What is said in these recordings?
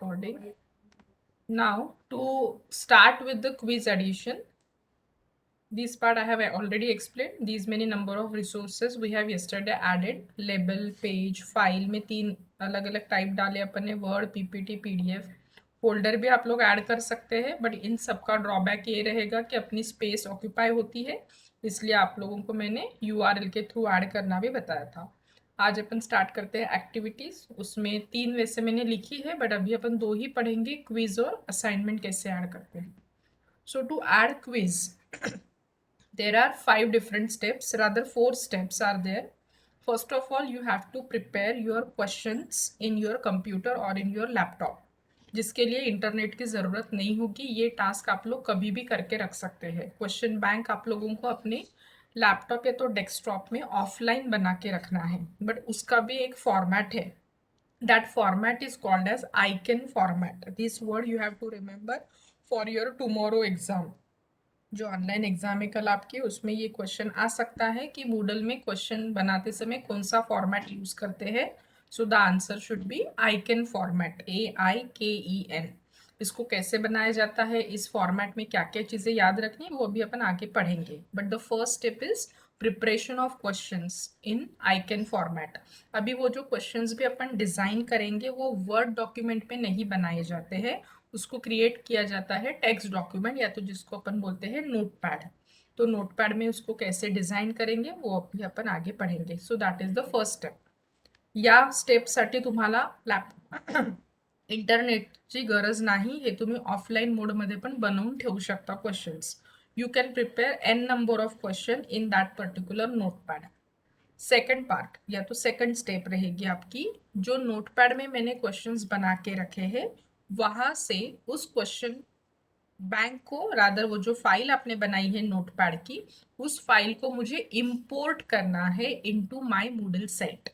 recording. Now to start with the quiz addition, this part I have already explained. These many number of resources we have yesterday added. Label, page, file में 3 अलग अलग type डाले अपन ने, word, PPT, PDF. Folder भी आप लोग add कर सकते हैं, बट इन सब का ड्रॉबैक ये रहेगा कि अपनी स्पेस ऑक्यूपाई होती है, इसलिए आप लोगों को मैंने यूआरएल के थ्रू ऐड करना भी बताया था. आज अपन स्टार्ट करते हैं एक्टिविटीज. उसमें 3 वैसे मैंने लिखी है, बट अभी अपन 2 ही पढ़ेंगे, क्विज और असाइनमेंट कैसे ऐड करते हैं. So to add quiz there are 5 different steps, rather 4 steps are there. First of all, you have to prepare your questions in your computer or in your laptop, जिसके लिए internet की ज़रूरत नहीं होगी. ये टास्क आप लोग कभी भी करके रख सकते हैं. क्वेश्चन बैंक आप लोगों को अपने लैपटॉप या तो डेस्कटॉप में ऑफलाइन बना के रखना है, बट उसका भी एक फॉर्मेट है. That format is called as Aiken format. This word you have to remember for your tomorrow exam. जो ऑनलाइन एग्जाम है कल आपकी, उसमें ये क्वेश्चन आ सकता है कि मूडल में क्वेश्चन बनाते समय कौन सा फॉर्मेट यूज करते हैं. So the answer should be icon format, AIKEN. इसको कैसे बनाया जाता है, इस फॉर्मेट में क्या क्या चीज़ें याद रखनी है, वो अभी अपन आगे पढ़ेंगे. But the first step is preparation of questions in icon format. अभी वो जो क्वेश्चंस भी अपन डिज़ाइन करेंगे वो वर्ड डॉक्यूमेंट में नहीं बनाए जाते हैं, उसको क्रिएट किया जाता है टेक्स्ट डॉक्यूमेंट, या तो जिसको अपन बोलते हैं नोटपैड. तो नोटपैड में उसको कैसे डिझाईन करेंगे वो अभी आपण आगे पढ़ेंगे. So that is the first step. या स्टेपसाठी तुम्हाला इंटरनेटची गरज नाही, हे तुम्ही ऑफलाईन मोडमध्ये पण बनवून ठेवू शकता questions. You can prepare n number of question in that particular notepad. Second part या तो सेकंड स्टेप रहेगी आपकी, जो नोटपैड में मैंने क्वेश्चंस बना के रखे हैं वहां से उस क्वेश्चन बैंक को, रादर वो जो फाइल आपने बनाई है नोटपैड की, उस फाइल को मुझे इंपोर्ट करना है into my Moodle set.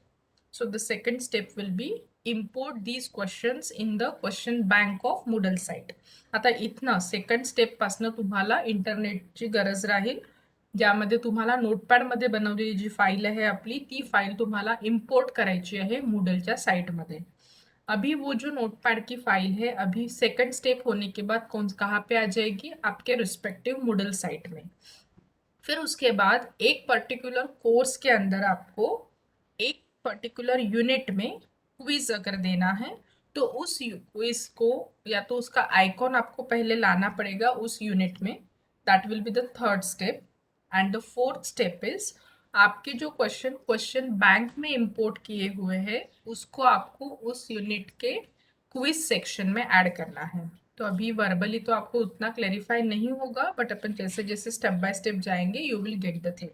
So the second step will be import these questions in the question bank of Moodle site. आता इथनं सेकंड स्टेप पासून तुम्हाला इंटरनेटची गरज राहील, ज्यामध्ये तुम्हाला नोटपॅडमध्ये बनवलेली जी फाईल आहे आपली, ती फाईल तुम्हाला इम्पोर्ट करायची आहे मूडलच्या साइटमध्ये. अभी वो जो नोटपैड की फाइल है, अभी सेकंड स्टेप होने के बाद कौन कहाँ पे आ जाएगी, आपके रिस्पेक्टिव मूडल साइट में. फिर उसके बाद एक पर्टिकुलर कोर्स के अंदर आपको एक पर्टिकुलर यूनिट में क्विज अगर देना है, तो उस क्विज को या तो उसका आइकॉन आपको पहले लाना पड़ेगा उस यूनिट में. That will be the third step. And the fourth step is आपके जो क्वेश्चन बैंक में इंपोर्ट किए हुए हैं उसको आपको उस यूनिट के क्विज सेक्शन में ऐड करना है. तो अभी वर्बली तो आपको उतना क्लैरिफाई नहीं होगा, बट अपन जैसे जैसे स्टेप बाय स्टेप जाएंगे you will get the thing.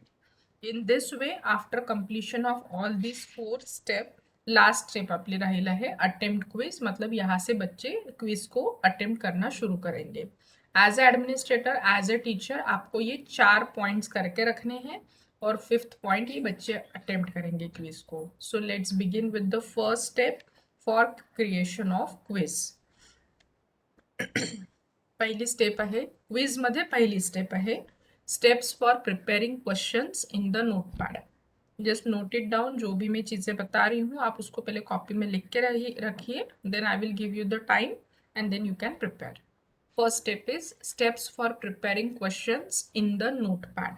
In this way after completion of all this 4 step, last step आपली राहिला है अटेम्प्ट क्विज. मतलब यहाँ से बच्चे क्विज को अटेम्प्ट करना शुरू करेंगे. As a administrator, as a teacher, आपको ये 4 पॉइंट्स करके रखने हैं और 5th पॉइंट ये बच्चे अटेम्प्ट करेंगे क्विज को. So let's begin with the first step for creation of quiz. पहिली स्टेप आहे क्विज मध्ये, पहिली स्टेप आहे steps for preparing questions in the notepad. Just note it down. जो भी मैं चीज़ें बता रही हूँ आप उसको पहले कॉपी में लिख के रखिए. Then I will give you the time and then you can prepare. First step is steps for preparing questions in the notepad.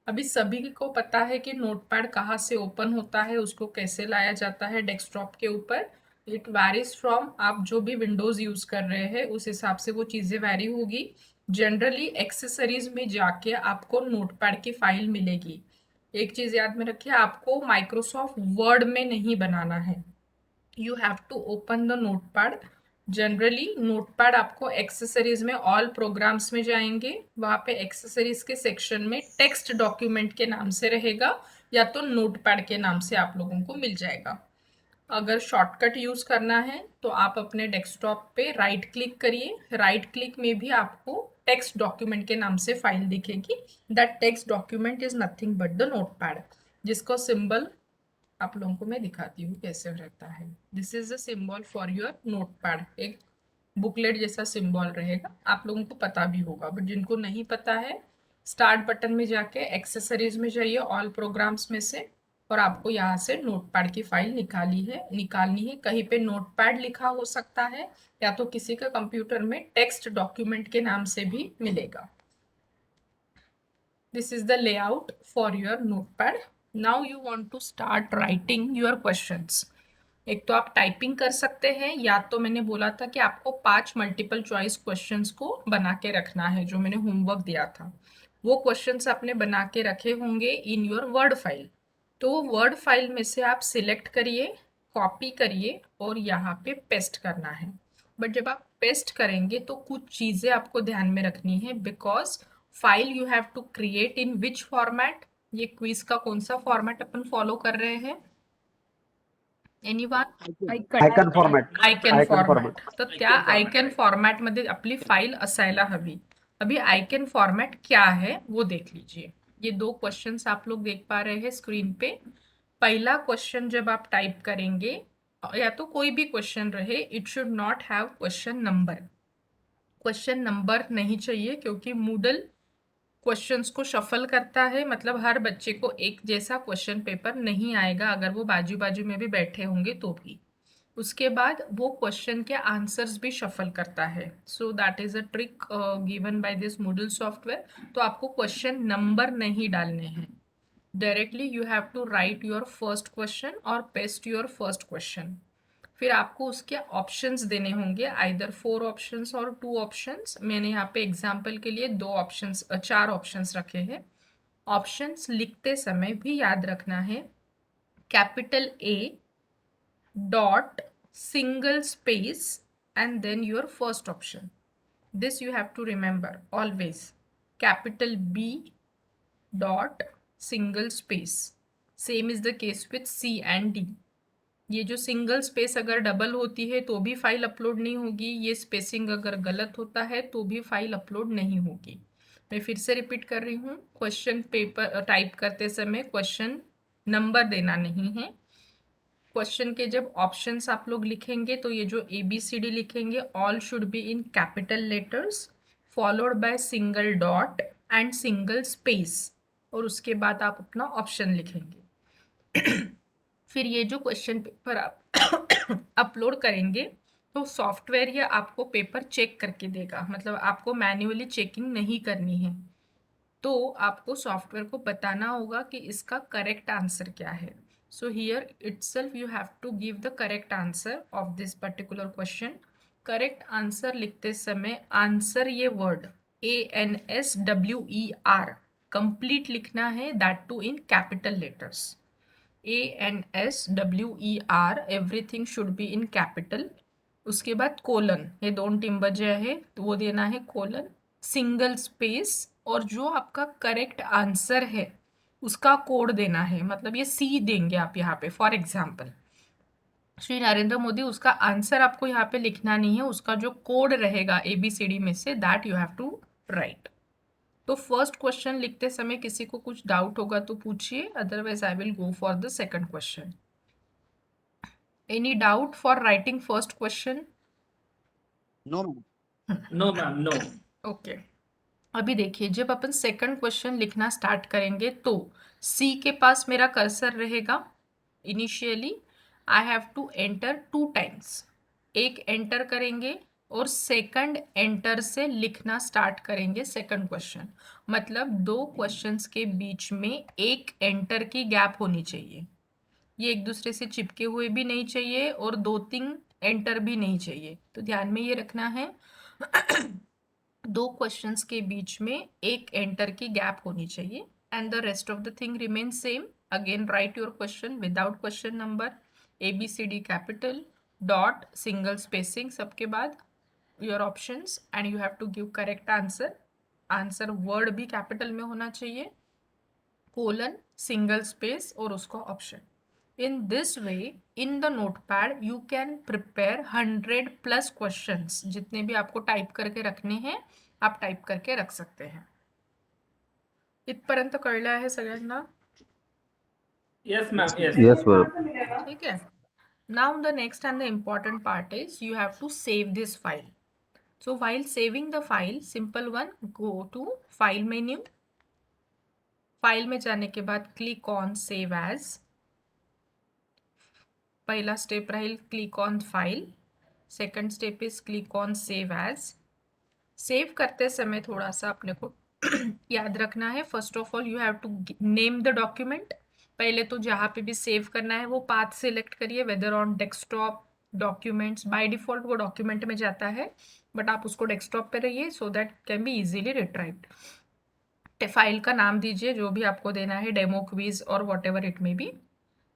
अभी सभी को पता है कि नोटपैड कहाँ से ओपन होता है, उसको कैसे लाया जाता है डेस्कटॉप के ऊपर. इट वैरीज फ्रॉम आप जो भी विंडोज यूज कर रहे हैं उस हिसाब से वो चीज़ें वैरी होगी. जनरली एक्सेसरीज में जाके आपको नोटपैड की फाइल मिलेगी. एक चीज़ याद में रखिए, आपको माइक्रोसॉफ्ट वर्ड में नहीं बनाना है. You have to open the notepad. Generally notepad आपको एक्सेसरीज में ऑल प्रोग्राम्स में जाएंगे, वहाँ पे एक्सेसरीज के सेक्शन में टेक्स्ट डॉक्यूमेंट के नाम से रहेगा या तो नोटपैड के नाम से आप लोगों को मिल जाएगा. अगर शॉर्टकट यूज़ करना है तो आप अपने डेस्कटॉप पे राइट क्लिक करिए. राइट क्लिक में भी आपको टेक्स्ट डॉक्यूमेंट के नाम से फाइल दिखेगी. That text document is nothing but the notepad, जिसको सिंबल आप लोगों को मैं दिखाती हूँ कैसे रहता है. This is the symbol for your notepad. एक बुकलेट जैसा सिंबल रहेगा, आप लोगों को पता भी होगा, बट जिनको नहीं पता है स्टार्ट बटन में जाके एक्सेसरीज में जाइए, ऑल प्रोग्राम्स में से और आपको यहाँ से नोटपैड की फाइल निकालनी है। कहीं पे नोटपैड लिखा हो सकता है या तो किसी का कंप्यूटर में टेक्स्ट डॉक्यूमेंट के नाम से भी मिलेगा। This is the layout for your notepad. Now you want to start writing your questions. एक तो आप टाइपिंग कर सकते हैं, या तो मैंने बोला था कि आपको 5 मल्टीपल चॉइस क्वेश्चंस को बना के रखना है, जो मैंने होमवर्क दिया था। वो क्वेश्चंस आपने बना के रखे होंगे इन योर वर्ड फाइल। तो वर्ड फाइल में से आप सिलेक्ट करिए, कॉपी करिए और यहाँ पे पेस्ट करना है। बट जब आप पेस्ट करेंगे तो कुछ चीज़ें आपको ध्यान में रखनी है, because file you have to create in which format. ये क्विज का कौन सा फॉर्मेट अपन फॉलो कर रहे हैं? Anyone? Aiken format. Aiken format. तर त्या आयकन फॉर्मॅट मध्ये आपली फाइल असायला हवी। अभी आयकन फॉर्मॅट क्या है वो देख लीजिए। ये 2 क्वेश्चंस आप लोग देख पा रहे हैं स्क्रीन पे। पहला क्वेश्चन जब आप टाइप करेंगे, या तो कोई भी क्वेश्चन रहे, it should not have question number. Question number नहीं चाहिए, क्योंकि मूडल क्वेश्चंस को शफल करता है। मतलब हर बच्चे को एक जैसा क्वेश्चन पेपर नहीं आएगा, अगर वो बाजू बाजू में भी बैठे होंगे तो भी। उसके बाद वो क्वेश्चन के आंसर्स भी शफल करता है। So that is a trick given by this Moodle software. तो आपको क्वेश्चन नंबर नहीं डालने हैं, directly you have to write your first question और पेस्ट योर फर्स्ट क्वेश्चन। फिर आपको उसके ऑप्शंस देने होंगे, आइदर 4 ऑप्शंस और 2 ऑप्शंस। मैंने यहाँ पे एग्जाम्पल के लिए 4 ऑप्शंस रखे हैं। ऑप्शंस लिखते समय भी याद रखना है, capital A dot single space and then your first option. This you have to remember always. Capital B dot single space. Same is the case with C and D. ये जो सिंगल स्पेस अगर double होती है तो भी file upload नहीं होगी, ये स्पेसिंग अगर गलत होता है तो भी फाइल अपलोड नहीं होगी। मैं फिर से रिपीट कर रही हूँ, क्वेश्चन पेपर टाइप करते समय क्वेश्चन नंबर देना नहीं है। क्वेश्चन के जब ऑप्शंस आप लोग लिखेंगे तो ये जो ABCD लिखेंगे, all should be in capital letters followed by single dot and single space, और उसके बाद आप अपना ऑप्शन लिखेंगे। फिर ये जो क्वेश्चन पेपर आप अपलोड करेंगे तो सॉफ्टवेयर ये आपको पेपर चेक करके देगा, मतलब आपको मैन्युअली चेकिंग नहीं करनी है। तो आपको सॉफ्टवेयर को बताना होगा कि इसका करेक्ट आंसर क्या है। So here itself you have to give the correct answer of this particular question. Correct answer लिखते समय आंसर ये वर्ड ANSWER कंप्लीट लिखना है, that too in capital letters. ANSWER everything should be in capital. उसके बाद colon, ये 2 टिम्बजे आहे तो वो देना है कोलन, सिंगल स्पेस, और जो आपका करेक्ट आंसर है उसका कोड देना है। मतलब ये C देंगे आप यहाँ पे, फॉर एग्जाम्पल श्री नरेंद्र मोदी, उसका आंसर आपको यहाँ पे लिखना नहीं है, उसका जो कोड रहेगा ABCD में से, that you have to write. तो फर्स्ट क्वेश्चन लिखते समय किसी को कुछ डाउट होगा तो पूछिए, otherwise I will go for the second question. Any doubt for writing first question? No ma'am. No ma'am, no. Okay, अभी देखिए, जब अपन सेकंड क्वेश्चन लिखना स्टार्ट करेंगे तो C के पास मेरा कर्सर रहेगा। Initially I have to enter 2 times, एक एंटर करेंगे और सेकंड एंटर से लिखना स्टार्ट करेंगे सेकंड क्वेश्चन। मतलब 2 क्वेश्चंस के बीच में एक एंटर की गैप होनी चाहिए, ये एक दूसरे से चिपके हुए भी नहीं चाहिए और 2-3 एंटर भी नहीं चाहिए। तो ध्यान में ये रखना है 2 क्वेश्चंस के बीच में एक एंटर की गैप होनी चाहिए, and the rest of the thing remain same. Again write your question without question number, ABCD capital, dot, single spacing सबके बाद, your options, and you have to give correct answer. Answer word भी capital में होना चाहिए, colon, single space और उसका option. In this way, in the notepad, you can prepare 100+ questions. जितने भी आपको टाइप करके रखने हैं आप टाइप करके रख सकते हैं। इथपर्यंत कळलं आहे सगळ्यांना? Yes ma'am, yes. Yes ma'am. ठीक है। Now the next and the important part is you have to save this file. So while saving the file, simple one, go to file menu. File में जाने के बाद click on save as, पहिला step राहील click on file, second step is click on save as. Save करते समय थोड़ा सा अपने को याद रखना है, first of all you have to name the document. पहले तो जहाँ पे भी सेव करना है वो पाथ सिलेक्ट करिए, whether on desktop, documents. By default वो डॉक्यूमेंट में जाता है, बट आप उसको डेस्कटॉप पे रहिए so that can be easily retrieved. File का नाम दीजिए जो भी आपको देना है, डेमो क्विज और whatever it may be.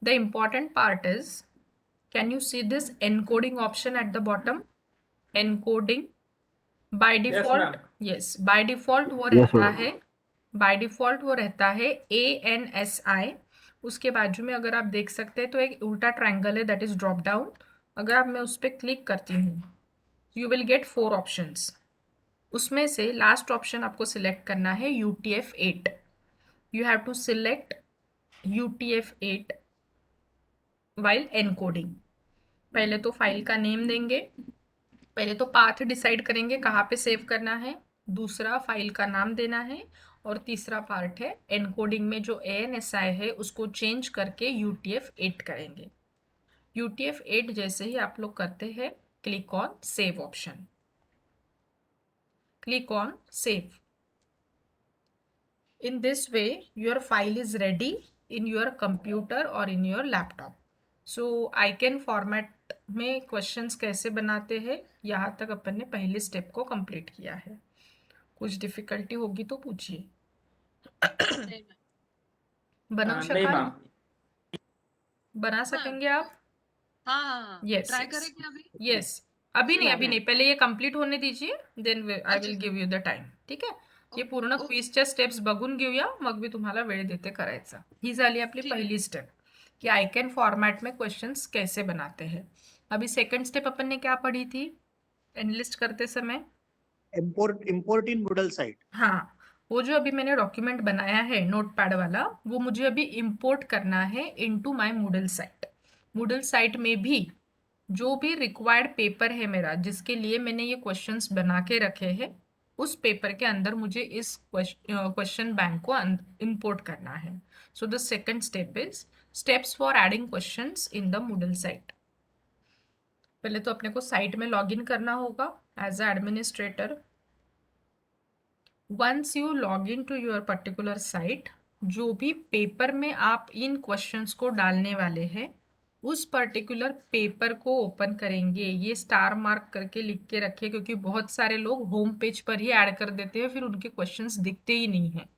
The important part is, can you see this encoding option at the bottom? Encoding by Yes, default, ma'am. Yes by default वो Yes, रहता madam. है, बाय डिफॉल्ट वो रहता है ANSI। उसके बाजू में अगर आप देख सकते हैं तो एक उल्टा ट्रायंगल है, दैट इज ड्रॉप डाउन। अगर आप मैं उस पर क्लिक करती हूँ, यू विल गेट 4 ऑप्शंस। उसमें से लास्ट ऑप्शन आपको सिलेक्ट करना है UTF-8। You have to select UTF-8 while encoding. पहले तो फाइल का नेम देंगे, पहले तो पाथ डिसाइड करेंगे कहाँ पे सेव करना है, दूसरा फाइल का नाम देना है, और तीसरा पार्ट है एनकोडिंग में जो ANSI है उसको चेंज करके UTF-8 करेंगे। UTF-8 जैसे ही आप लोग करते हैं, click on save option, click on save. In this way, your file is ready in your computer or in your laptop. So, icon format में क्वेश्चंस कैसे बनाते हैं, यहाँ तक अपन ने पहले स्टेप को कंप्लीट किया है। कुछ डिफिकल्टी होगी तो पूछिए। बनवू नहीं शकाल? मैम. बना सकेंगे आप? हाँ यस ट्राई करेंगे अभी। यस। अभी नहीं, Sure. अभी नहीं, पहले ये कंप्लीट होने दीजिए, देन आई अच्छा, विल अच्छा. गिव यू द टाइम, ठीक आहे? हे ओ- पूर्ण ओ- क्विजच्या स्टेप्स बघून घेऊया, मग मी तुम्हाला वेळ देते करायचा। ही झाली आपली ठीक आहे. पहिली स्टेप कि आइकन फॉर्मेट में क्वेश्चंस कैसे बनाते हैं। अभी सेकंड स्टेप अपन ने क्या पढ़ी थी एनलिस्ट करते समय? Import in Moodle site. हाँ, वो जो अभी मैंने डॉक्यूमेंट बनाया है नोटपैड वाला, वो मुझे अभी इंपोर्ट करना है into my Moodle site. Moodle site में भी जो भी रिक्वायर्ड पेपर है मेरा, जिसके लिए मैंने ये क्वेश्चंस बना के रखे हैं, उस पेपर के अंदर मुझे इस क्वेश्चन बैंक को इंपोर्ट करना है। So the second step is steps for adding questions in the Moodle site. पहले तो अपने को साइट में लॉगिन करना होगा as a administrator. Once you log in to your particular site, जो भी पेपर में आप इन क्वेश्चंस को डालने वाले हैं, उस पर्टिकुलर पेपर को ओपन करेंगे। ये स्टार मार्क करके लिख के रखिए, क्योंकि बहुत सारे लोग होम पेज पर ही ऐड कर देते हैं, फिर उनके क्वेश्चंस दिखते ही नहीं हैं।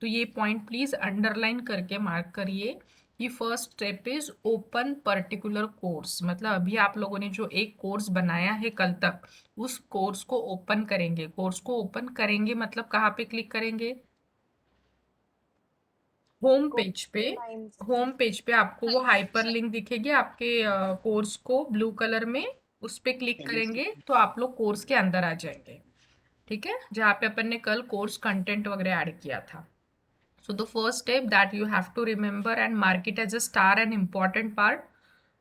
तो ये पॉइंट प्लीज अंडरलाइन करके मार्क करिए। ये first step is open particular course, मतलब अभी आप लोगों ने जो एक कोर्स बनाया है कल तक, उस कोर्स को ओपन करेंगे। कोर्स को ओपन करेंगे मतलब कहाँ पे क्लिक करेंगे? होम पेज पे। होम पेज पे आपको वो हाइपर लिंक दिखेगी आपके कोर्स को ब्लू कलर में, उस पे क्लिक करेंगे तो आप लोग कोर्स के अंदर आ जाएंगे, ठीक है? जहाँ पे अपन ने कल कोर्स कंटेंट वगैरह ऐड किया था। So the first step that you have to remember and mark it as a star and important part,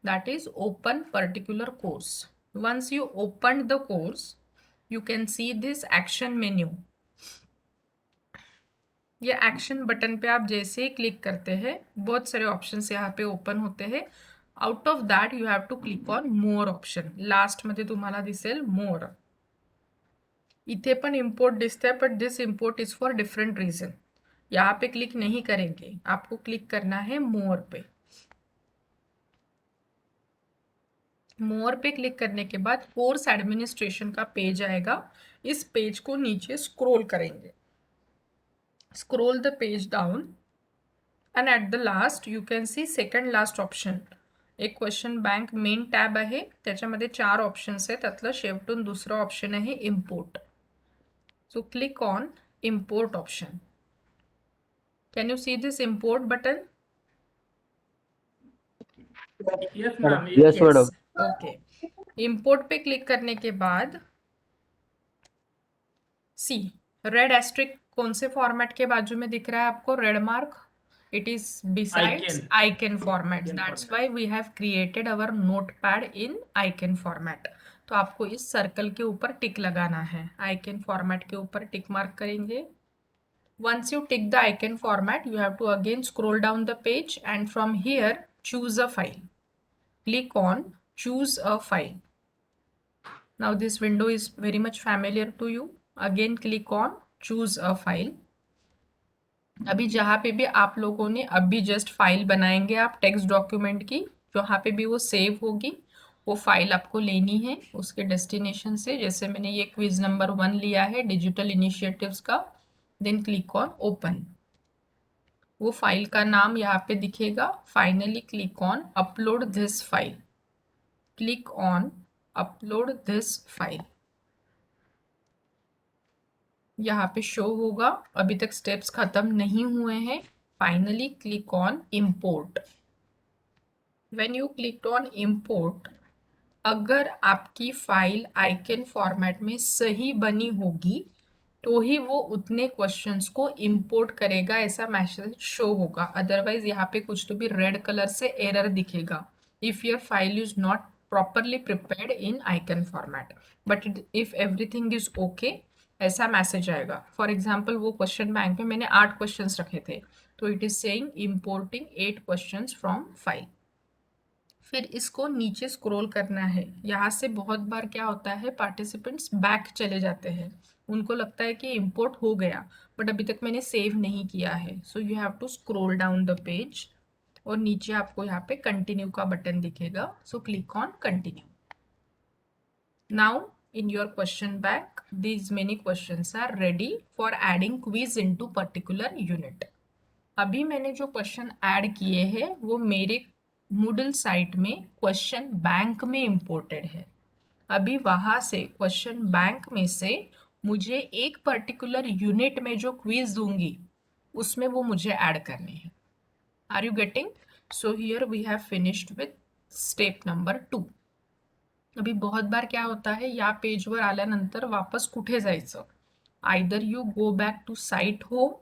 that is open particular course. Once you opened the course, you can see this action menu. ये action button पे आप जैसे ही click करते हैं, बहुत सारे options यहाँ पे ओपन होते हैं। Out of that you have to click on more option. Last मध्ये तुम्हाला दिसेल मोर। इथे पण इम्पोर्ट दिसतंय, but this import is for different reason. यहाँ पे क्लिक नहीं करेंगे, आपको क्लिक करना है मोर पे। मोर पे क्लिक करने के बाद कोर्स एडमिनिस्ट्रेशन का पेज आएगा। इस पेज को नीचे स्क्रॉल करेंगे, scroll the page down, and at the last you can see second last option. एक क्वेश्चन बैंक मेन टॅब आहे, त्याच्यामध्ये 4 ऑप्शन्स आहेत, त्यातलं शेवटून दुसरा ऑप्शन आहे import. So click on import option. Can you see this import button? Yes ma'am. Yes, madam. Okay, import पे click करने के बाद सी रेड एस्ट्रिक कौन से फॉर्मेट के बाजू में दिख रहा है आपको? Red mark. It is besides Icon. icon format. Icon That's format. why we have created our notepad in icon format. तो आपको इस सर्कल के ऊपर टिक लगाना है, आइकन फॉर्मेट के ऊपर टिक मार्क करेंगे। Once you tick the icon format, you have to again scroll down the page and from here choose a file. click on choose a file. Now this window is very much familiar to you. Again click on choose a file. अभी जहाँ पे भी आप लोगों ने अभी just file बनाएंगे आप टेक्स्ट डॉक्यूमेंट की, जहाँ पे भी वो सेव होगी वो फाइल आपको लेनी है उसके डेस्टिनेशन से. जैसे मैंने ये क्विज नंबर 1 लिया है डिजिटल इनिशिएटिव्स का. Then click on open. वो फाइल का नाम यहाँ पे दिखेगा. Finally click on upload this file. Click on upload this file. यहाँ पे शो होगा. अभी तक स्टेप्स खत्म नहीं हुए हैं. Finally click on import. When you click on import, अगर आपकी फाइल आइकन फॉर्मेट में सही बनी होगी तो ही वो उतने क्वेश्चंस को इंपोर्ट करेगा, ऐसा मैसेज शो होगा. अदरवाइज यहाँ पे कुछ तो भी रेड कलर से एरर दिखेगा. If your file is not properly prepared in icon format, but if everything is okay ऐसा मैसेज आएगा. फॉर एग्जाम्पल वो क्वेश्चन बैंक में मैंने 8 क्वेश्चंस रखे थे, तो it is saying importing 8 questions from file. फिर इसको नीचे स्क्रॉल करना है. यहाँ से बहुत बार क्या होता है, पार्टिसिपेंट्स बैक चले जाते हैं. उनको लगता है कि इंपोर्ट हो गया, बट अभी तक मैंने सेव नहीं किया है. So you have to scroll down the page और नीचे आपको यहाँ पे कंटिन्यू का बटन दिखेगा. So click on continue. Now in your question bank these many questions are ready for adding quiz into particular unit. अभी मैंने जो क्वेश्चन ऐड किए हैं वो मेरे Moodle साइट में क्वेश्चन बैंक में इंपोर्टेड है. अभी वहां से क्वेश्चन बैंक में से मुझे एक पर्टिकुलर यूनिट में जो क्विज दूंगी उसमें वो मुझे ऐड करने हैं. Are you getting? So here we have finished with step number 2. अभी बहुत बार क्या होता है, या पेजवर आल्यानंतर वापस कुठे जायचं. Either you go back to site home,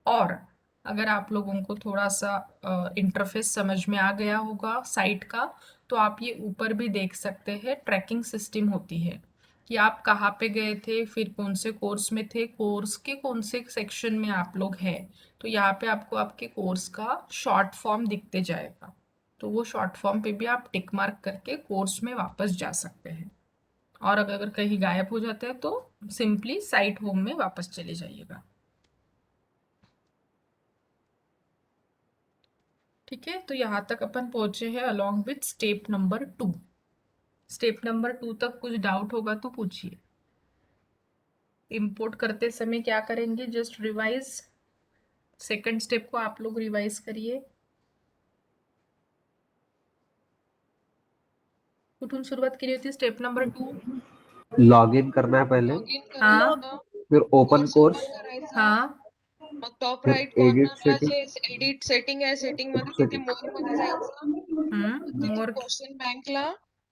और अगर आप लोगों को थोड़ा सा इंटरफेस समझ में आ गया होगा साइट का, तो आप ये ऊपर भी देख सकते हैं. ट्रैकिंग सिस्टम होती है कि आप कहाँ पे गए थे, फिर कौन से कोर्स में थे, कोर्स के कौन से सेक्शन में आप लोग हैं. तो यहाँ पे आपको आपके कोर्स का शॉर्ट फॉर्म दिखते जाएगा. तो वो शॉर्ट फॉर्म पे भी आप टिक मार्क करके कोर्स में वापस जा सकते हैं. और अगर कहीं गायब हो जाते हैं तो सिंपली साइट होम में वापस चले जाइएगा. ठीक है, तो यहाँ तक अपन पहुंचे हैं along with step number 2. Step number 2 तक कुछ डाउट होगा तो पूछिए. इंपोर्ट करते समय क्या करेंगे, जस्ट रिवाइज. सेकंड स्टेप को आप लोग रिवाइज करिए. कुठून सुरुवात केली होती स्टेप नंबर 2? लॉग इन करना है पहले, हाँ फिर ओपन कोर्स, हाँ मग टॉप फिर राईट एडिट कॉर्नरला सेटिंग, जे एडिट सेटिंग आहे, सेटिंग मध्ये तिथे सेटिंग, मोर मध्ये जायचं. मग तिथून मोर. क्वेश्चन बँकला,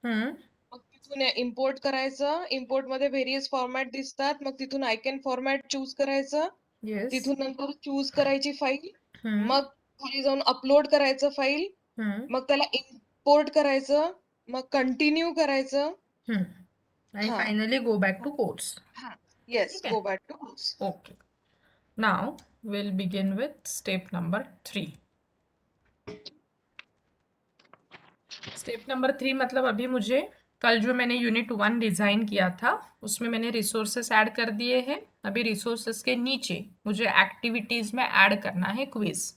हम्म मग तिथून इम्पोर्ट करायचं. इम्पोर्ट मध्ये व्हेरियस फॉर्मॅट दिसतात. मग तिथून आयकन फॉर्मॅट चूज करायचं. यस. तिथून नंतर चूज करायची फाईल. हम्म मग खाली जाऊन अपलोड करायचं फाईल. हम्म मग त्याला इम्पोर्ट करायचं. मग कंटिन्यू करायचं. आणि हा finally go back to course. हा येस, ठीक आहे. Go back to course. Okay. Now we'll begin with step number 3. Step number 3 मतलब अभी मुझे कल जो मैंने यूनिट 1 डिजाइन किया था उसमें मैंने रिसोर्सेस ऐड कर दिए हैं. अभी रिसोर्सेस के नीचे मुझे एक्टिविटीज में ऐड करना है क्विज.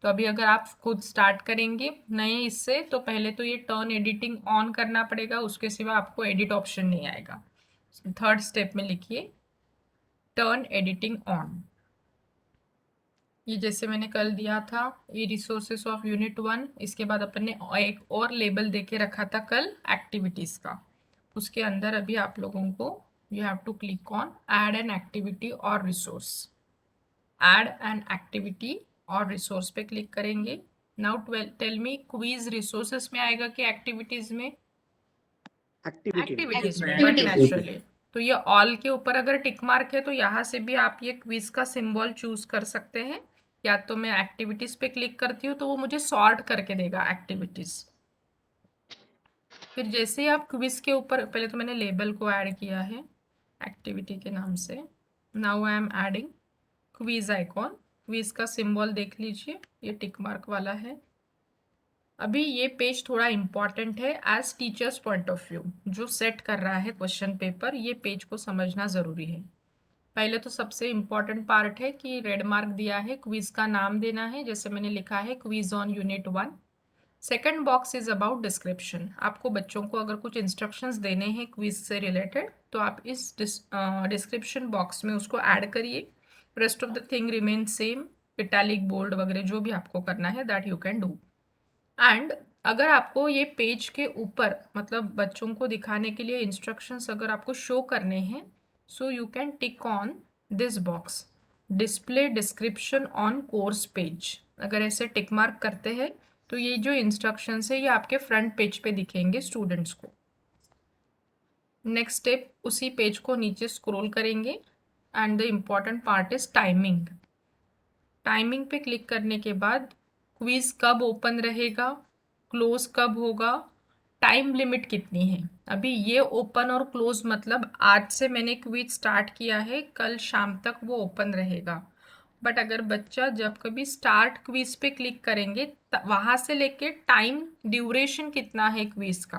तो अभी अगर आप खुद स्टार्ट करेंगे नए इससे, तो पहले तो ये टर्न एडिटिंग ऑन करना पड़ेगा, उसके सिवा आपको एडिट ऑप्शन नहीं आएगा. थर्ड स्टेप में लिखिए टर्न एडिटिंग ऑन. ये जैसे मैंने कल दिया था, ये रिसोर्सेस ऑफ यूनिट 1. इसके बाद अपन ने एक और लेबल देके रखा था कल एक्टिविटीज का. उसके अंदर अभी आप लोगों को you have to click on add an activity or resource. Add an activity or resource पे क्लिक करेंगे. Now tell me quiz resources में आएगा कि एक्टिविटीज में? एक्टिविटीज में, बट नेचुरली. तो ये ऑल के ऊपर अगर टिक मार्क है तो यहाँ से भी आप ये क्विज का सिंबल चूज कर सकते हैं. या तो मैं एक्टिविटीज पे क्लिक करती हूँ तो वो मुझे सॉर्ट करके देगा एक्टिविटीज. फिर जैसे ही आप क्विज के ऊपर, पहले तो मैंने लेबल को ऐड किया है एक्टिविटी के नाम से. Now I am adding quiz icon. Quiz का सिंबल देख लीजिए, ये टिक मार्क वाला है. अभी ये पेज थोड़ा इम्पॉर्टेंट है as teachers point of view. जो सेट कर रहा है क्वेश्चन पेपर, ये पेज को समझना ज़रूरी है। पहले तो सबसे इम्पॉर्टेंट पार्ट है कि रेड मार्क दिया है, क्विज का नाम देना है, जैसे मैंने लिखा है quiz on unit 1। Second box is about description. आपको बच्चों को अगर कुछ इंस्ट्रक्शंस देने हैं क्विज से रिलेटेड, तो आप इस डिस्क्रिप्शन बॉक्स में उसको ऐड करिए। Rest of the thing remain same, italic bold वगैरह जो भी आपको करना है that you can do. And अगर आपको ये पेज के ऊपर मतलब बच्चों को दिखाने के लिए इंस्ट्रक्शंस अगर आपको शो करने हैं, so you can tick on this box, display description on course page. अगर ऐसे टिक मार्क करते हैं तो ये जो इंस्ट्रक्शंस है ये आपके फ्रंट पेज पे दिखेंगे स्टूडेंट्स को। नेक्स्ट स्टेप, उसी पेज को नीचे स्क्रॉल करेंगे and the important part is timing. Timing पे क्लिक करने के बाद क्विज कब ओपन रहेगा, क्लोज कब होगा, टाइम लिमिट कितनी है। अभी ये ओपन और क्लोज मतलब आज से मैंने क्विज स्टार्ट किया है, कल शाम तक वो ओपन रहेगा। बट अगर बच्चा जब कभी स्टार्ट क्विज पे क्लिक करेंगे वहाँ से लेके टाइम ड्यूरेशन कितना है क्विज का,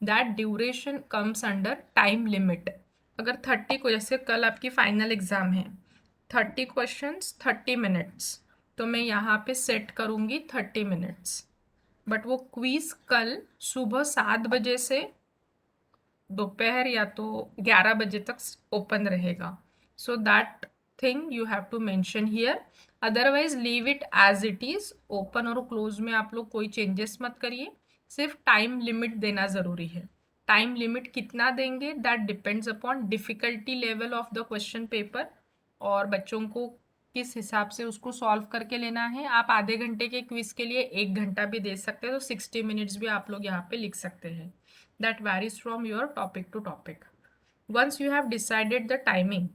that duration comes under time limit. अगर 30 को, जैसे कल आपकी फाइनल एग्जाम है, 30 क्वेश्चंस 30 मिनट्स, तो मैं यहाँ पे सेट करूँगी 30 मिनट्स। बट वो क्विज कल सुबह 7 बजे से दोपहर या तो 11 बजे तक ओपन रहेगा। So that thing you have to mention here, otherwise leave it as it is. Open और क्लोज में आप लोग कोई चेंजेस मत करिए, सिर्फ टाइम लिमिट देना ज़रूरी है। टाइम लिमिट कितना देंगे that depends upon difficulty level of the question paper और बच्चों को किस हिसाब से उसको सॉल्व करके लेना है। आप आधे घंटे के क्विज के लिए 1 घंटा भी दे सकते हैं, तो 60 मिनट्स भी आप लोग यहाँ पे लिख सकते हैं। That varies from your topic to topic. Once you have decided the timing,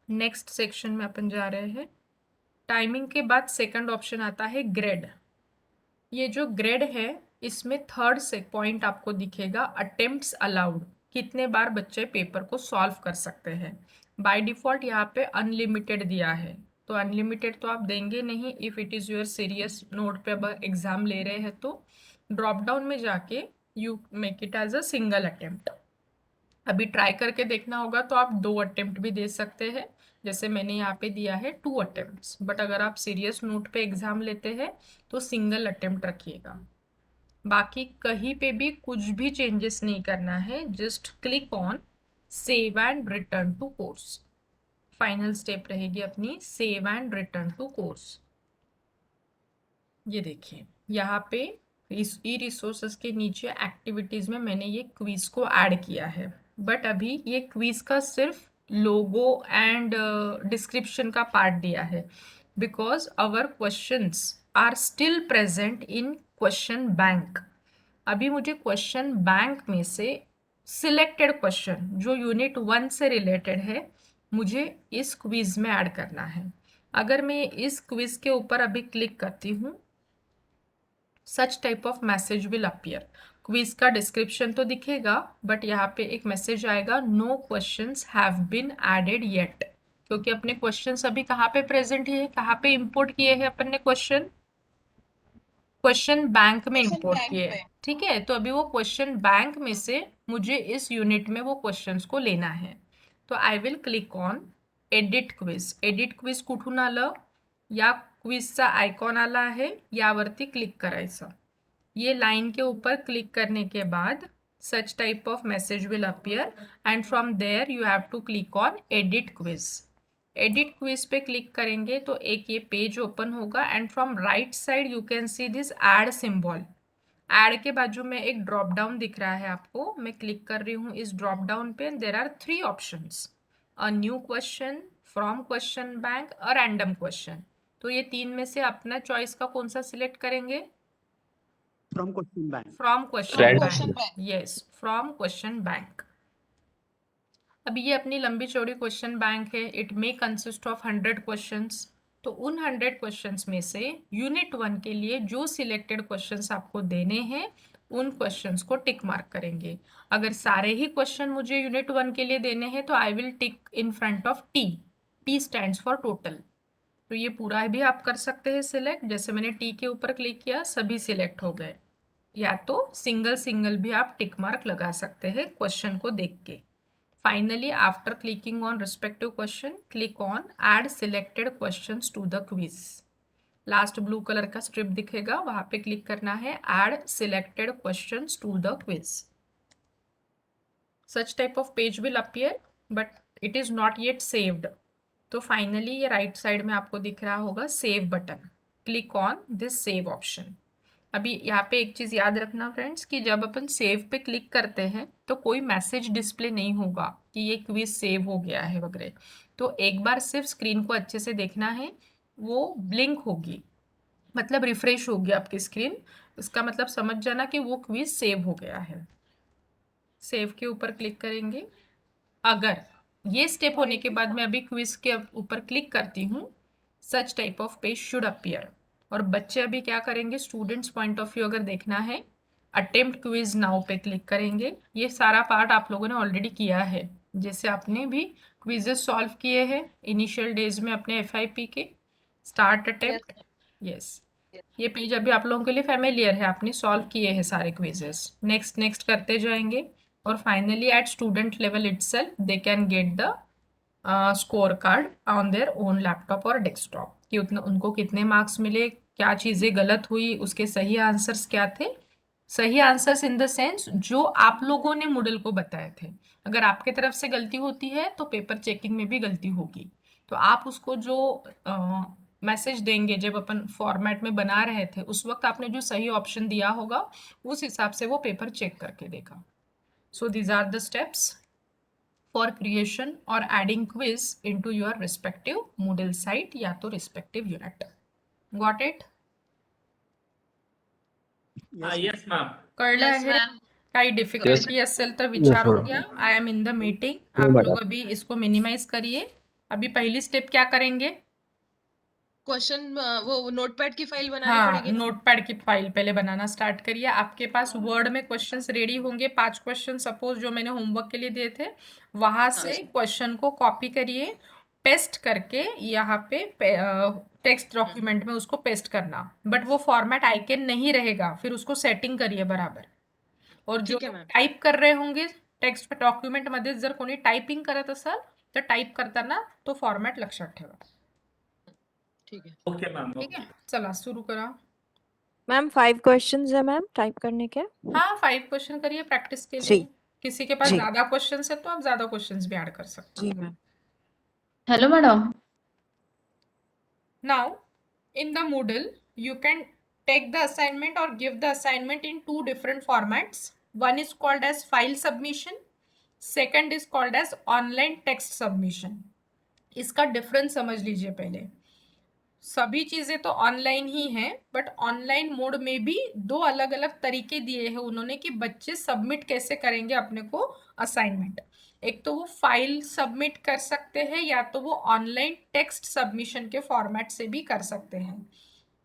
next section में अपन जा रहे हैं। टाइमिंग के बाद सेकंड ऑप्शन आता है ग्रेड। ये जो ग्रेड है इसमें थर्ड से पॉइंट आपको दिखेगा, अटेम्प्ट्स अलाउड, कितने बार बच्चे पेपर को सॉल्व कर सकते हैं। बाय डिफ़ॉल्ट यहाँ पे अनलिमिटेड दिया है, तो अनलिमिटेड तो आप देंगे नहीं। If it is your serious note पे अब एग्ज़ाम ले रहे हैं तो ड्रॉप डाउन में जाके you make it as a single attempt. अभी ट्राई करके देखना होगा तो आप 2 अटेम्प्ट भी दे सकते हैं, जैसे मैंने यहाँ पे दिया है 2 अटेम्प्ट्स। बट अगर आप सीरियस नोट पे एग्ज़ाम लेते हैं तो सिंगल अटेम्प्ट रखिएगा। बाकी कहीं पे भी कुछ भी चेंजेस नहीं करना है, just click on save and return to course. Final step रहेगी अपनी save and return to course. ये देखिए यहाँ पे ई रिसोर्सेज के नीचे एक्टिविटीज़ में मैंने ये क्विज को ऐड किया है। बट अभी ये क्विज का सिर्फ लोगो एंड डिस्क्रिप्शन का पार्ट दिया है, because our questions are still present in question bank. अभी मुझे क्वेश्चन बैंक में से सिलेक्टेड क्वेश्चन जो यूनिट 1 से रिलेटेड है मुझे इस क्विज में ऐड करना है। अगर मैं इस क्विज के ऊपर अभी क्लिक करती हूँ, such type of message will appear. Quiz का डिस्क्रिप्शन तो दिखेगा बट यहाँ पे एक मैसेज आएगा, no questions have been added yet, क्योंकि अपने क्वेश्चंस अभी कहाँ पे प्रेजेंट है, कहाँ पे इंपोर्ट किए हैं अपन ने क्वेश्चन बैंक में इंपोर्ट किए हैं। ठीक है, तो अभी वो क्वेश्चन बैंक में से मुझे इस यूनिट में वो क्वेश्चंस को लेना है। तो I will click on edit quiz. Edit quiz कुठून आलं, या क्विजचा आयकॉन आला आहे यावरती क्लिक करायचं। ये लाइन के ऊपर क्लिक करने के बाद such type of message will appear and from there you have to click on edit quiz. Edit quiz पे क्लिक करेंगे तो एक ये पेज ओपन होगा and from right side you can see this add symbol. Add के बाजू में एक ड्रॉप डाउन दिख रहा है आपको, मैं क्लिक कर रही हूँ इस ड्रॉप डाउन पे। There are 3 options, a new question, from question bank और रैंडम क्वेश्चन। तो ये 3 में से अपना चॉइस का कौन सा सिलेक्ट करेंगे? From question bank. From question bank, yes, from question bank. अभी ये अपनी लंबी चौड़ी क्वेश्चन बैंक है, it may consist of 100 questions. तो उन 100 क्वेश्चंस में से यूनिट 1 के लिए जो सिलेक्टेड क्वेश्चंस आपको देने हैं उन क्वेश्चंस को टिक मार्क करेंगे। अगर सारे ही क्वेश्चन मुझे यूनिट 1 के लिए देने हैं तो I will tick in front of T. T stands for total. तो ये पूरा भी आप कर सकते हैं सिलेक्ट। जैसे मैंने टी के ऊपर क्लिक किया, सभी सिलेक्ट हो गए। या तो सिंगल सिंगल भी आप टिक मार्क लगा सकते हैं क्वेश्चन को देख के। Finally after clicking on respective question, click on add selected questions to the quiz. Last blue colour का स्ट्रिप दिखेगा, वहां पे क्लिक करना है add selected questions to the quiz. such type of page will appear but it is not yet saved। तो finally ये right side में आपको दिख रहा होगा save button. Click on this save option. अभी यहाँ पे एक चीज याद रखना फ्रेंड्स कि जब अपन सेव पे क्लिक करते हैं तो कोई मैसेज डिस्प्ले नहीं होगा कि ये क्विज सेव हो गया है वगैरह। तो एक बार सिर्फ स्क्रीन को अच्छे से देखना है, वो ब्लिंक होगी, मतलब रिफ्रेश होगी आपकी स्क्रीन। उसका मतलब समझ जाना कि वो क्विज सेव हो गया है। सेव के ऊपर क्लिक करेंगे। अगर ये स्टेप होने के बाद मैं अभी क्विज के ऊपर क्लिक करती हूँ, such type of page should appear. और बच्चे अभी क्या करेंगे, स्टूडेंट्स पॉइंट ऑफ व्यू अगर देखना है, अटेम्प्ट क्विज नाउ पे क्लिक करेंगे। ये सारा पार्ट आप लोगों ने ऑलरेडी किया है, जैसे आपने भी क्विजेस सॉल्व किए हैं इनिशियल डेज में अपने FIP के। स्टार्ट अटेम्प्ट, यस, ये पेज अभी आप लोगों के लिए फैमिलियर है, आपने सॉल्व किए हैं सारे क्विजेस। नेक्स्ट नेक्स्ट करते जाएंगे और finally at student level itself they can get the score card on their own laptop और डेस्कटॉप कि उनको कितने मार्क्स मिले, क्या चीज़ें गलत हुई, उसके सही आंसर्स क्या थे। सही आंसर्स इन द सेंस जो आप लोगों ने मॉडल को बताए थे। अगर आपके तरफ से गलती होती है तो पेपर चेकिंग में भी गलती होगी। तो आप उसको जो मैसेज देंगे, जब अपन फॉर्मेट में बना रहे थे उस वक्त आपने जो सही ऑप्शन दिया होगा उस हिसाब से वो पेपर चेक करके देगा। So these are the steps for creation or adding quiz into your respective Moodle site या तो respective unit. Got it? Yes, ma'am. कळलं Yes, आहे? ma'am. काही डिफिकल्टी असेल तर विचारून घ्या। I am in the meeting. आप लोग अभी इसको मिनिमाइज करिए। अभी पहली स्टेप क्या करेंगे, क्वेश्चन वो नोटपैड की फाइल बनानी हाँ, पड़ेगी ना? नोटपैड की फाइल पहले बनाना स्टार्ट करिए। आपके पास वर्ड में क्वेश्चंस रेडी होंगे, 5 क्वेश्चन सपोज जो मैंने होमवर्क के लिए दिए थे, वहां से क्वेश्चन को कॉपी करिए, पेस्ट करके यहाँ पे टेक्स्ट डॉक्यूमेंट में उसको पेस्ट करना। बट वो फॉर्मेट आइकन नहीं रहेगा, फिर उसको सेटिंग करिए बराबर। और जो ठीक है मॅम. टाईप कर रहे होंगे टेक्स्ट डॉक्युमेंट मध्ये जर कोणी टायपिंग करत असाल तर टाईप करताना तो फॉर्मॅट लक्षात ठेवा। ठीक है. Okay, ma'am. ठीक है, चला शुरू करा। मैम 5 क्वेश्चंस है मैम टाइप करने के। हाँ, 5 क्वेश्चन करिए प्रैक्टिस के जी लिए। किसी के पास जी ज्यादा क्वेश्चंस है तो आप ज्यादा क्वेश्चंस भी ऐड कर सकते जी मैम। Hello madam. हो। Now in the Moodle you can take the assignment or give the assignment in 2 different formats. One is called as file submission, second is called as online text submission। इसका difference समझ लीजिए पहले। सभी चीजें तो online ही हैं, but online mode में भी 2 अलग अलग तरीके दिए हैं उन्होंने कि बच्चे सबमिट कैसे करेंगे अपने को असाइनमेंट। एक तो वो फाइल सबमिट कर सकते हैं या तो वो ऑनलाइन टेक्स्ट सबमिशन के फॉर्मेट से भी कर सकते हैं।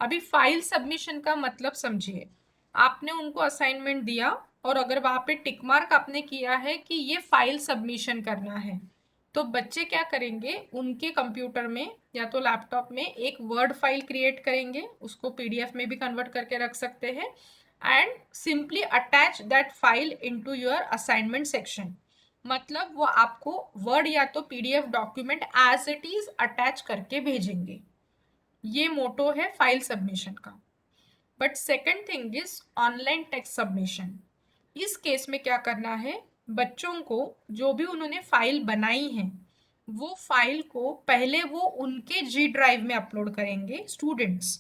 अभी फाइल सबमिशन का मतलब समझिए, आपने उनको असाइनमेंट दिया और अगर वहां पे टिक मार्क आपने किया है कि ये फाइल सबमिशन करना है, तो बच्चे क्या करेंगे, उनके कंप्यूटर में या तो लैपटॉप में एक वर्ड फाइल क्रिएट करेंगे, उसको PDF में भी कन्वर्ट करके रख सकते हैं, and simply attach that file into your assignment section. मतलब वो आपको वर्ड या तो PDF document as it is attach करके भेजेंगे। ये मोटो है फाइल सबमिशन का। But second thing is online text submission. इस केस में क्या करना है, बच्चों को जो भी उन्होंने फाइल बनाई है वो फाइल को पहले वो उनके G ड्राइव में अपलोड करेंगे स्टूडेंट्स,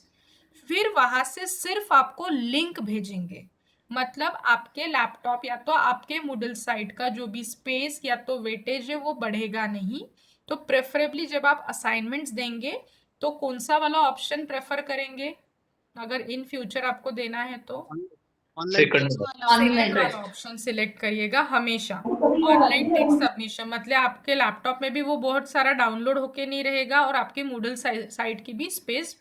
फिर वहां से सिर्फ आपको लिंक भेजेंगे। मतलब आपके लैपटॉप या तो आपके Moodle साइट का जो भी स्पेस या तो वेटेज है वो बढ़ेगा नहीं। तो प्रेफरेबली जब आप असाइनमेंट्स देंगे तो कौन सा वाला ऑप्शन प्रेफर करेंगे, अगर इन फ्यूचर आपको देना है तो Online सेकंड वाला ऑप्शन सिलेक्ट करिएगा हमेशा। ऑनलाइन टेक्स्ट सबमिशन मतलब आपके लैपटॉप में भी वो बहुत सारा डाउनलोड होके नहीं रहेगा और आपके Moodle साइट की भी स्पेस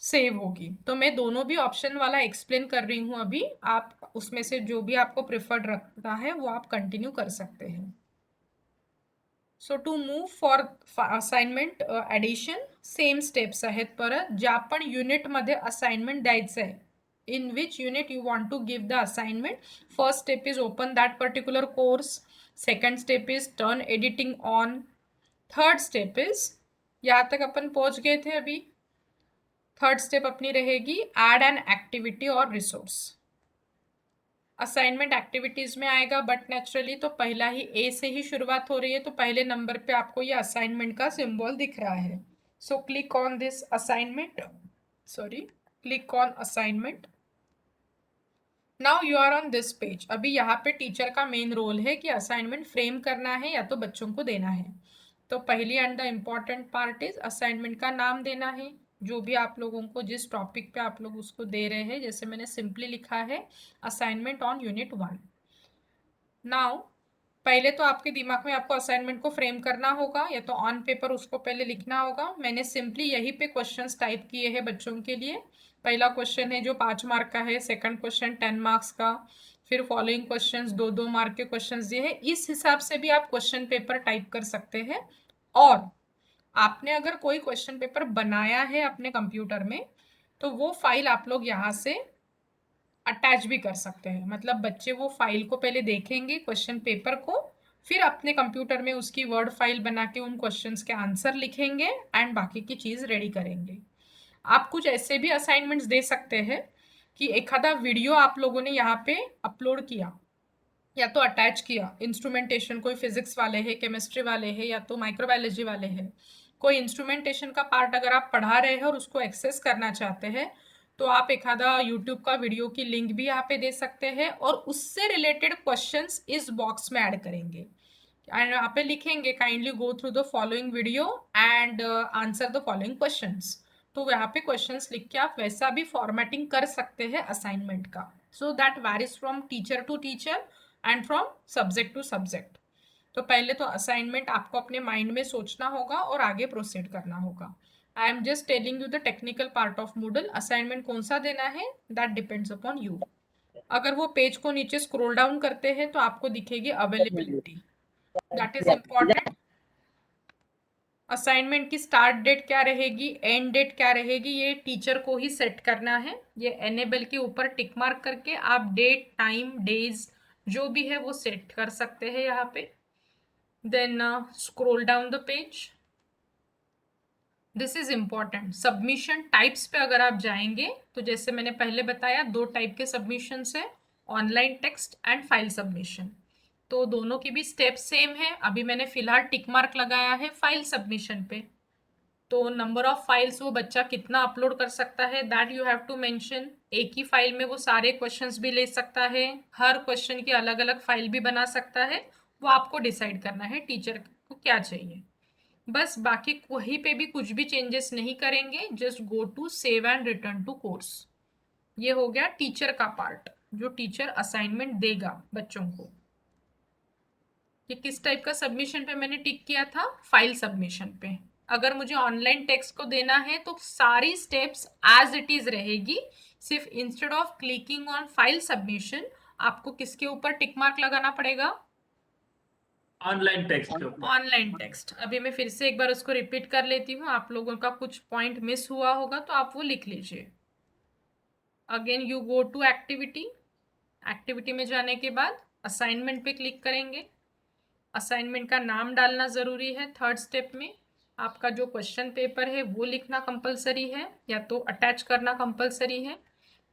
सेव होगी। तो मैं दोनों भी ऑप्शन वाला एक्सप्लेन कर रही हूँ अभी, आप उसमें से जो भी आपको प्रेफर्ड रखना है वो आप कंटिन्यू कर सकते हैं। So to move for assignment addition, same steps आहेत परत ज्या पण युनिटमध्ये असाइनमेंट द्यायचं आहे. In which unit you want to give the assignment. First step is open that particular course. Second step is turn editing on. Third step is, यहाँ तक अपन पहुंच गए थे अभी. थर्ड स्टेप अपनी रहेगी add an activity or resource. Assignment activities में आएगा बट नेचुरली तो पहला ही ए से ही शुरुआत हो रही है तो पहले नंबर पे आपको ये असाइनमेंट का सिंबल दिख रहा है. So click on this assignment. Sorry, click on assignment. Now you are on this page. अभी यहाँ पे टीचर का मेन रोल है कि असाइनमेंट फ्रेम करना है या तो बच्चों को देना है. तो पहली and the important part is assignment का नाम देना है. जो भी आप लोगों को जिस टॉपिक पे आप लोग उसको दे रहे हैं, जैसे मैंने सिंपली लिखा है असाइनमेंट ऑन यूनिट 1. नाउ पहले तो आपके दिमाग में आपको असाइनमेंट को फ्रेम करना होगा या तो ऑन पेपर उसको पहले लिखना होगा. मैंने सिंपली यहीं पे क्वेश्चंस टाइप किए हैं बच्चों के लिए. पहला क्वेश्चन है जो 5 मार्क का है, सेकंड क्वेश्चन 10 मार्क्स का, फिर फॉलोइंग क्वेश्चंस 2-2 मार्क के क्वेश्चंस दिए हैं. इस हिसाब से भी आप क्वेश्चन पेपर टाइप कर सकते हैं. और आपने अगर कोई क्वेश्चन पेपर बनाया है अपने कंप्यूटर में तो वो फाइल आप लोग यहाँ से अटैच भी कर सकते हैं. मतलब बच्चे वो फाइल को पहले देखेंगे क्वेश्चन पेपर को, फिर अपने कंप्यूटर में उसकी वर्ड फाइल बना के उन क्वेश्चंस के आंसर लिखेंगे एंड बाकी की चीज़ रेडी करेंगे. आप कुछ ऐसे भी असाइनमेंट्स दे सकते हैं कि एक आधा वीडियो आप लोगों ने यहाँ पे अपलोड किया या तो अटैच किया. इंस्ट्रूमेंटेशन कोई फिजिक्स वाले हैं, केमिस्ट्री वाले हैं या तो माइक्रोबायोलॉजी वाले हैं, कोई इंस्ट्रूमेंटेशन का पार्ट अगर आप पढ़ा रहे हैं और उसको एक्सेस करना चाहते हैं तो आप एक आधा यूट्यूब का वीडियो की लिंक भी यहाँ पे दे सकते हैं और उससे रिलेटेड क्वेश्चंस इस बॉक्स में ऐड करेंगे एंड यहाँ पे लिखेंगे kindly go through the following video and answer the following questions. तो यहाँ पे क्वेश्चंस लिख के आप वैसा भी फॉर्मेटिंग कर सकते हैं असाइनमेंट का. So that varies from teacher to teacher and from subject to subject. तो पहले तो असाइनमेंट आपको अपने माइंड में सोचना होगा और आगे प्रोसीड करना होगा. I am just telling you the technical part of Moodle. Assignment कौन सा देना है दैट डिपेंड्स अपॉन यू. अगर वो पेज को नीचे स्क्रॉल डाउन करते हैं तो आपको दिखेगी availability. That is important. Assignment की स्टार्ट डेट क्या रहेगी, एंड डेट क्या रहेगी, ये टीचर को ही सेट करना है. ये एनेबल के ऊपर टिक मार्क करके आप डेट, टाइम, डेज जो भी है वो सेट कर सकते हैं यहाँ पे. Then scroll down the page. This is important. Submission types पे अगर आप जाएंगे तो जैसे मैंने पहले बताया 2 टाइप के सबमिशंस है, online text and file submission. तो दोनों की भी स्टेप सेम है. अभी मैंने फिलहाल टिक मार्क लगाया है फाइल सबमिशन पे. तो नंबर ऑफ फाइल्स वो बच्चा कितना अपलोड कर सकता है that you have to mention. एक ही फाइल में वो सारे क्वेश्चंस भी ले सकता है, हर क्वेश्चन की अलग अलग फाइल भी बना सकता है. वो आपको डिसाइड करना है टीचर को क्या चाहिए. बस बाकी कहीं पे भी कुछ भी चेंजेस नहीं करेंगे. Just go to save and return to course. ये हो गया टीचर का पार्ट जो टीचर असाइनमेंट देगा बच्चों को. ये किस टाइप का सबमिशन पे मैंने टिक किया था, फाइल सबमिशन पे. अगर मुझे ऑनलाइन टेक्स्ट को देना है तो सारी स्टेप्स एज इट इज रहेगी. सिर्फ instead of clicking on file submission आपको किसके ऊपर टिक मार्क लगाना पड़ेगा, ऑनलाइन टेक्स्ट के ऊपर. Online text. अभी मैं फिर से एक बार उसको रिपीट कर लेती हूँ. आप लोगों का कुछ पॉइंट मिस हुआ होगा तो आप वो लिख लीजिए. Again you go to activity. Activity में जाने के बाद असाइनमेंट पे क्लिक करेंगे. असाइनमेंट का नाम डालना ज़रूरी है. थर्ड स्टेप में आपका जो क्वेश्चन पेपर है वो लिखना कंपलसरी है या तो अटैच करना कंपलसरी है.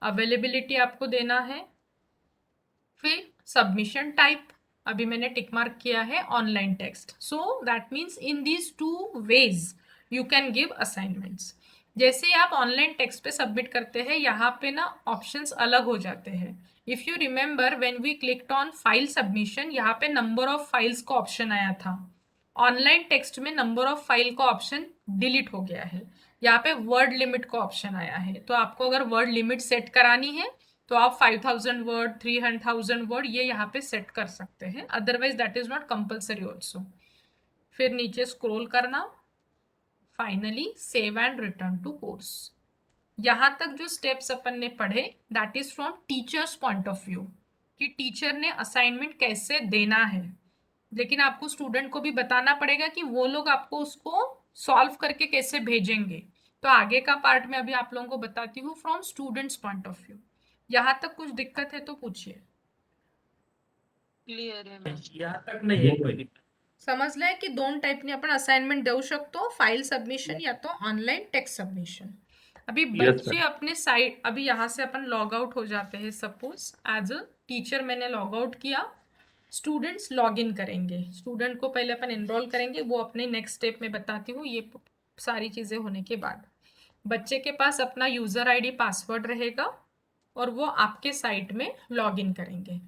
अवेलेबिलिटी आपको देना है. फिर सबमिशन टाइप अभी मैंने टिक मार्क किया है online text. So that means in these 2 ways you can give assignments. जैसे आप ऑनलाइन टेक्स्ट पे सबमिट करते हैं यहाँ पे ना ऑप्शंस अलग हो जाते हैं. If you remember when we clicked on file submission यहाँ पे नंबर ऑफ फाइल्स का ऑप्शन आया था. ऑनलाइन टेक्स्ट में नंबर ऑफ फाइल का ऑप्शन डिलीट हो गया है. यहाँ पे वर्ड लिमिट का ऑप्शन आया है. तो आपको अगर वर्ड लिमिट सेट करानी है तो आप 5000 वर्ड, 300000 वर्ड ये यहाँ पे सेट कर सकते हैं. Otherwise that is not compulsory also. फिर नीचे स्क्रॉल करना. Finally save and return to course. यहाँ तक जो स्टेप्स अपन ने पढ़े that is from teachers point of view कि टीचर ने असाइनमेंट कैसे देना है. लेकिन आपको स्टूडेंट को भी बताना पड़ेगा कि वो लोग आपको उसको सॉल्व करके कैसे भेजेंगे, तो आगे का पार्ट में अभी आप लोगों को बताती हूँ from students point of view. यहाँ तक कुछ दिक्कत है तो पूछिए। क्लियर आहे मॅम. यहाँ तक नहीं है कोई दिक्कत। समजलंय की दोन टाईपने आपण असाइनमेंट देऊ शकतो, फाइल सबमिशन या तो ऑनलाइन टेक्स्ट सबमिशन। अभी बच्चे अपने साइड, अभी यहाँ से अपन लॉग आउट हो जाते हैं। सपोज एज अ टीचर मैंने लॉग आउट किया, स्टूडेंट्स लॉग इन करेंगे। स्टूडेंट को पहले अपन एनरोल करेंगे, वो अपने नेक्स्ट स्टेप में बताती हूँ। ये सारी चीज़ें होने के बाद बच्चे के पास अपना यूज़र आईडी पासवर्ड रहेगा और वो आपके साइट में लॉग इन करेंगे।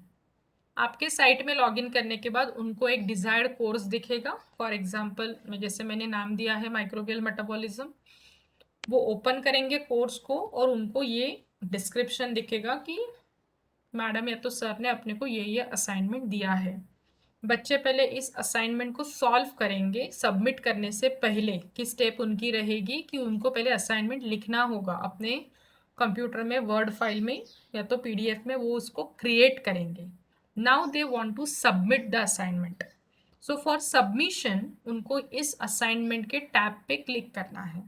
आपके साइट में लॉगिन करने के बाद उनको एक डिजायर्ड कोर्स दिखेगा। फॉर एग्जांपल जैसे मैंने नाम दिया है माइक्रोबियल मेटाबॉलिज्म, वो ओपन करेंगे कोर्स को और उनको ये डिस्क्रिप्शन दिखेगा कि मैडम या तो सर ने अपने को ये असाइनमेंट दिया है। बच्चे पहले इस असाइनमेंट को सॉल्व करेंगे। सबमिट करने से पहले की स्टेप उनकी रहेगी कि उनको पहले असाइनमेंट लिखना होगा अपने कंप्यूटर में, वर्ड फाइल में या तो PDF में, वो उसको क्रिएट करेंगे। Now they want to submit the assignment. So for submission उनको इस assignment के टैब पे क्लिक करना है।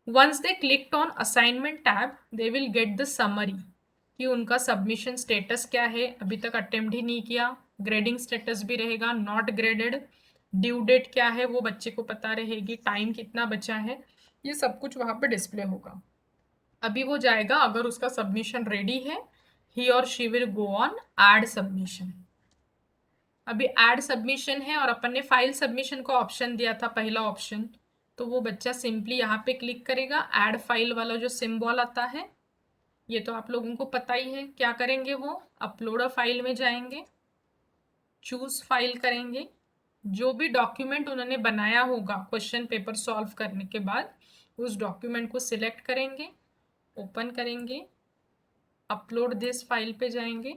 Once they clicked on assignment tab, they will get the summary कि उनका सबमिशन स्टेटस क्या है, अभी तक अटेम्प्ट ही नहीं किया। ग्रेडिंग स्टेटस भी रहेगा, नॉट ग्रेडेड। ड्यू डेट क्या है वो बच्चे को पता रहेगी, टाइम कितना बचा है, ये सब कुछ वहाँ पे डिस्प्ले होगा। अभी वो जाएगा, अगर उसका सबमिशन रेडी है, he or she will go on add submission। अभी add submission है और अपन ने फाइल सबमिशन को ऑप्शन दिया था, पहला ऑप्शन, तो वो बच्चा सिंपली यहाँ पे क्लिक करेगा। ऐड फाइल वाला जो सिंबल आता है, ये तो आप लोगों को पता ही है। क्या करेंगे, वो अपलोड अ फाइल में जाएंगे, चूज फाइल करेंगे। जो भी डॉक्यूमेंट उन्होंने बनाया होगा क्वेश्चन पेपर सॉल्व करने के बाद, उस डॉक्यूमेंट को सिलेक्ट करेंगे, ओपन करेंगे, अपलोड दिस फाइल पे जाएंगे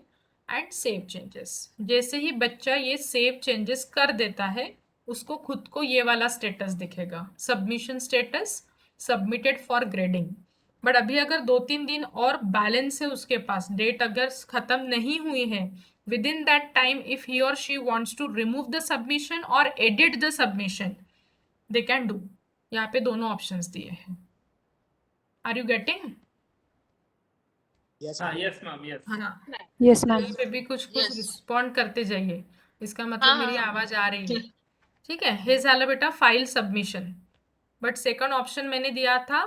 एंड सेव चेंजेस। जैसे ही बच्चा ये सेव चेंजेस कर देता है, उसको खुद को ये वाला स्टेटस दिखेगा, submission status submitted for grading. But अभी अगर 2-3 दिन और बैलेंस है उसके पास, डेट अगर खत्म नहीं हुई है, within that time if he और she wants to remove the submission और edit the submission, they can do. यहाँ पे दोनों ऑप्शंस दिए हैं। Are you getting? Yes, हाँ ma'am. Yes ma'am yes. हाँ, Yes, ma'am. पे भी कुछ Yes. रिस्पॉन्ड करते जाइए, इसका मतलब हाँ, मेरी हाँ, आवाज आ रही है। ठीक है, हे झालं बेटा file submission. But second option मैंने दिया था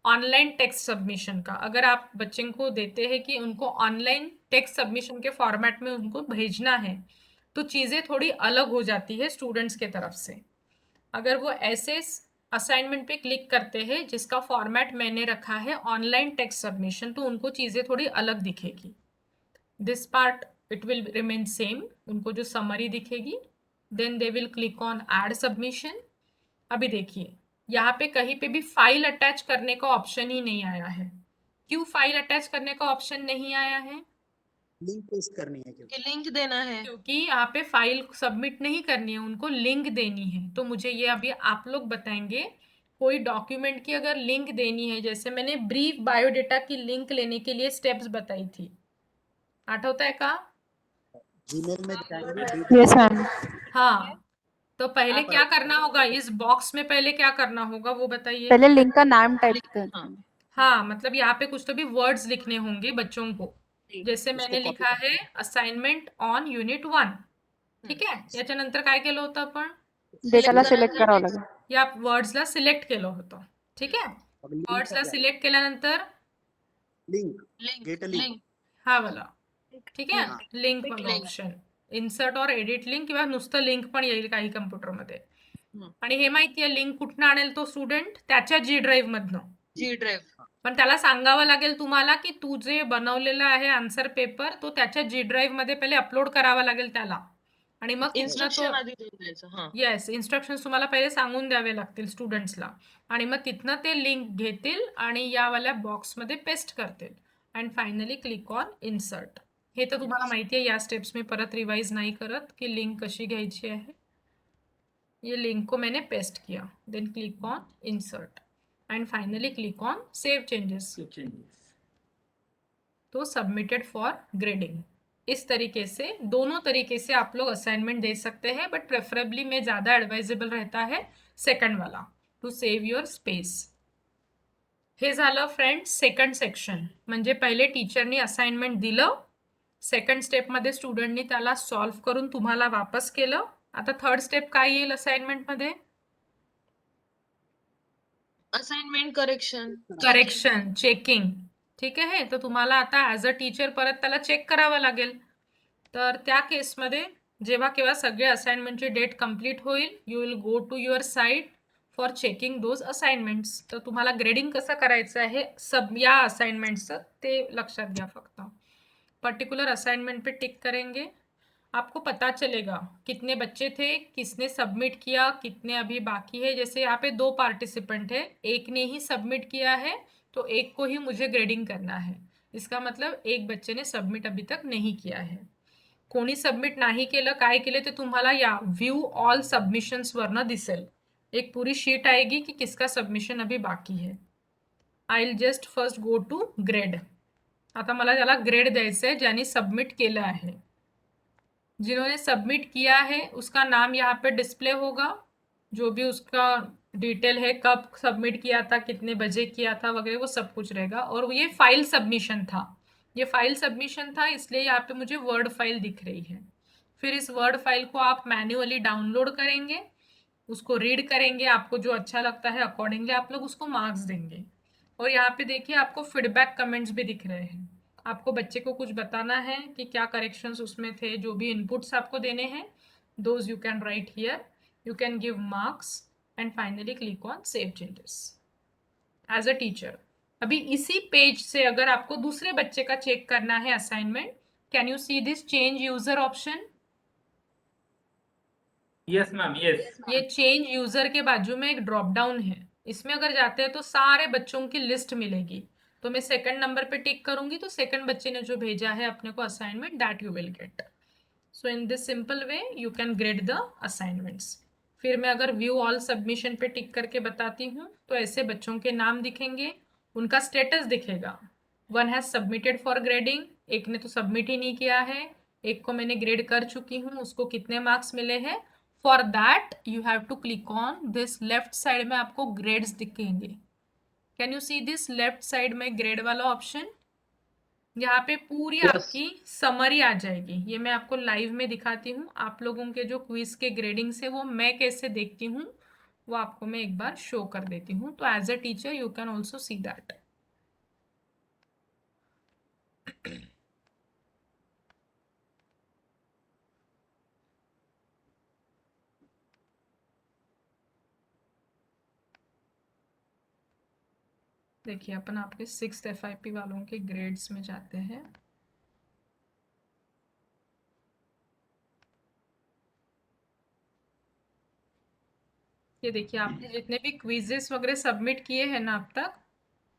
ऑनलाइन टेक्स्ट सबमिशन का। अगर आप बच्चे को देते हैं कि उनको ऑनलाइन टेक्स्ट सबमिशन के फॉर्मेट में उनको भेजना है, तो चीज़ें थोड़ी अलग हो जाती है स्टूडेंट्स के तरफ से। अगर वो ऐसे असाइनमेंट पे क्लिक करते हैं जिसका फॉर्मेट मैंने रखा है ऑनलाइन टेक्स्ट सबमिशन, तो उनको चीज़ें थोड़ी अलग दिखेगी। This part it will remain same, उनको जो समरी दिखेगी। Then they will click on add submission. अभी देखिए, यहाँ पे कहीं पे भी फाइल अटैच करने का ऑप्शन ही नहीं आया है। क्यों फाइल अटैच करने का ऑप्शन नहीं आया है? लिंक पेस्ट करनी है क्योंकि लिंक देना है। क्योंकि यहाँ पे फाइल सबमिट नहीं करनी है, उनको लिंक देनी है। तो मुझे ये अभी आप लोग बताएंगे, कोई डॉक्यूमेंट की अगर लिंक देनी है, जैसे मैंने ब्रीफ बायोडेटा की लिंक लेने के लिए स्टेप्स बताई थी, आठवता है का? जीमेल में जाएंगे, Yes, ma'am. हाँ, तो पहले आप- क्या करना होगा, इस बॉक्स में पहले क्या करना होगा वो बताइए। पहले लिंक का नाम टाइप कर। हाँ, हाँ, मतलब यहाँ पे कुछ तो भी वर्ड्स लिखने होंगे बच्चों को। जैसे उसको मैंने copy लिखा है असाइनमेंट ऑन युनिट 1, ठीक आहे, याच्यानंतर काय केलं होतं आपण, डेटाला सिलेक्ट करावं लागेल. या वर्ड्सला सिलेक्ट केलं होतं, ठीक आहे। अब लिंक वर्ड्सला का सिलेक्ट केल्यानंतर link link get a link link हा वाला, ठीक आहे, हा. लिंक वाला Link. ऑप्शन, इन्सर्ट और एडिट लिंक किंवा नुसतं लिंक पण येईल काही कम्प्युटरमध्ये। हम्म. आणि हे माहिती आहे लिंक कुठनं आणेल तो स्टुडंट, त्याच्या G ड्राईव्ह मधनं। जी ड्राईव्ह. पण त्याला सांगावं लागेल तुम्हाला की तू जे बनवलेलं आहे आन्सर पेपर, तो त्याच्या G ड्राईव्ह मध्ये पहिले अपलोड करावा लागेल त्याला, आणि मग तिथनं इन्स्ट्रक्शन तो, आधी देऊन द्यायचं. हा, येस, इन्स्ट्रक्शन्स तुम्हाला पहिले सांगून द्यावे लागतील स्टुडंट्सला, आणि मग तिथनं ते लिंक घेतील आणि यावाल्या बॉक्समध्ये पेस्ट करतील and finally click on insert. हे तर तुम्हाला माहिती आहे, या स्टेप्स मी परत रिवाइज नाही करत की लिंक कशी घ्यायची आहे। ये लिंक को मैंने पेस्ट किया, then click on insert and finally click on save changes, तो सबमिटेड फॉर ग्रेडिंग। इस तरीके से, दोनों तरीके से आप लोग असाइनमेंट दे सकते हैं, बट प्रेफरेबली में ज़्यादा एडवाइजेबल रहता है सेकंड वाला। To save your space. हे झालं फ्रेंड्स सेकंड सेक्शन. म्हणजे पहिले टीचरनी असाइनमेंट दिलं, सेकंड स्टेपमध्ये स्टुडंटनी त्याला सॉल्व्ह करून तुम्हाला वापस केलं. आता थर्ड स्टेप काय येईल असाइनमेंटमध्ये? Assignment correction. Correction, checking. ठीक आहे, तर तुम्हाला आता ॲज अ टीचर परत त्याला चेक करावं लागेल. तर त्या केसमध्ये जेव्हा केव्हा सगळे असाइनमेंटची डेट कंप्लीट होईल, you will go to your site for checking those assignments. तर तुम्हाला ग्रेडिंग कसं करायचं आहे या असाइनमेंट्सचं ते लक्षात घ्या. फक्त पर्टिकुलर असाइनमेंट पे टिक करेंगे, आपको पता चलेगा कितने बच्चे थे, किसने सबमिट किया, कितने अभी बाकी है. जैसे यहाँ पे 2 पार्टिसिपेंट है, एक ने ही सबमिट किया है तो एक को ही मुझे ग्रेडिंग करना है. इसका मतलब एक बच्चे ने सबमिट अभी तक नहीं किया है. कोणी सबमिट नाही केलं, काय केले ते तुम्हाला या व्यू ऑल सबमिशन्स वरनं दिसेल. एक पूरी शीट आएगी कि किसका सबमिशन अभी बाकी है. I will just first go to grade. आता मला त्याला ग्रेड द्यायचं आहे ज्यांनी सबमिट केलं आहे. जिन्होंने सबमिट किया है उसका नाम यहाँ पे डिस्प्ले होगा, जो भी उसका डिटेल है, कब सबमिट किया था, कितने बजे किया था वगैरह, वो सब कुछ रहेगा. और ये फाइल सबमिशन था, ये फाइल सबमिशन था, इसलिए यहाँ पे मुझे वर्ड फाइल दिख रही है. फिर इस वर्ड फाइल को आप मैन्युअली डाउनलोड करेंगे, उसको रीड करेंगे, आपको जो अच्छा लगता है अकॉर्डिंगली आप लोग उसको मार्क्स देंगे. और यहाँ पे देखिए आपको फीडबैक कमेंट्स भी दिख रहे हैं. आपको बच्चे को कुछ बताना है कि क्या करेक्शंस उसमें थे, जो भी इनपुट्स आपको देने हैं, those you can write here. You can give marks and finally click on save changes. As a teacher अभी इसी पेज से अगर आपको दूसरे बच्चे का चेक करना है assignment, can you see this change user option? Yes ma'am, yes. ये चेंज यूजर के बाजू में एक ड्रॉप डाउन है, इसमें अगर जाते हैं तो सारे बच्चों की लिस्ट मिलेगी. तो मैं सेकंड नंबर पे टिक करूंगी तो सेकंड बच्चे ने जो भेजा है अपने को assignment, that you will get. So in this simple way you can grade the assignments. फिर मैं अगर व्यू ऑल सबमिशन पे टिक करके बताती हूँ तो ऐसे बच्चों के नाम दिखेंगे, उनका स्टेटस दिखेगा. One has submitted for grading, एक ने तो सबमिट ही नहीं किया है, एक को मैंने ग्रेड कर चुकी हूँ, उसको कितने मार्क्स मिले हैं. For that you have to click on this. Left side में आपको ग्रेड्स दिखेंगे. Can you see this left side में ग्रेड वाला ऑप्शन? यहाँ पे पूरी आपकी समरी आ जाएगी. ये मैं आपको लाइव में दिखाती हूँ. आप लोगों के जो क्विज के ग्रेडिंग से वो मैं कैसे देखती हूँ वो आपको मैं एक बार शो कर देती हूँ. तो as a teacher you can also see that. देखिए अपन आपके 6th FIP वालों के ग्रेड्स में जाते हैं. ये देखिए आपने जितने भी क्विजेस वगैरह सबमिट किए हैं ना अब तक,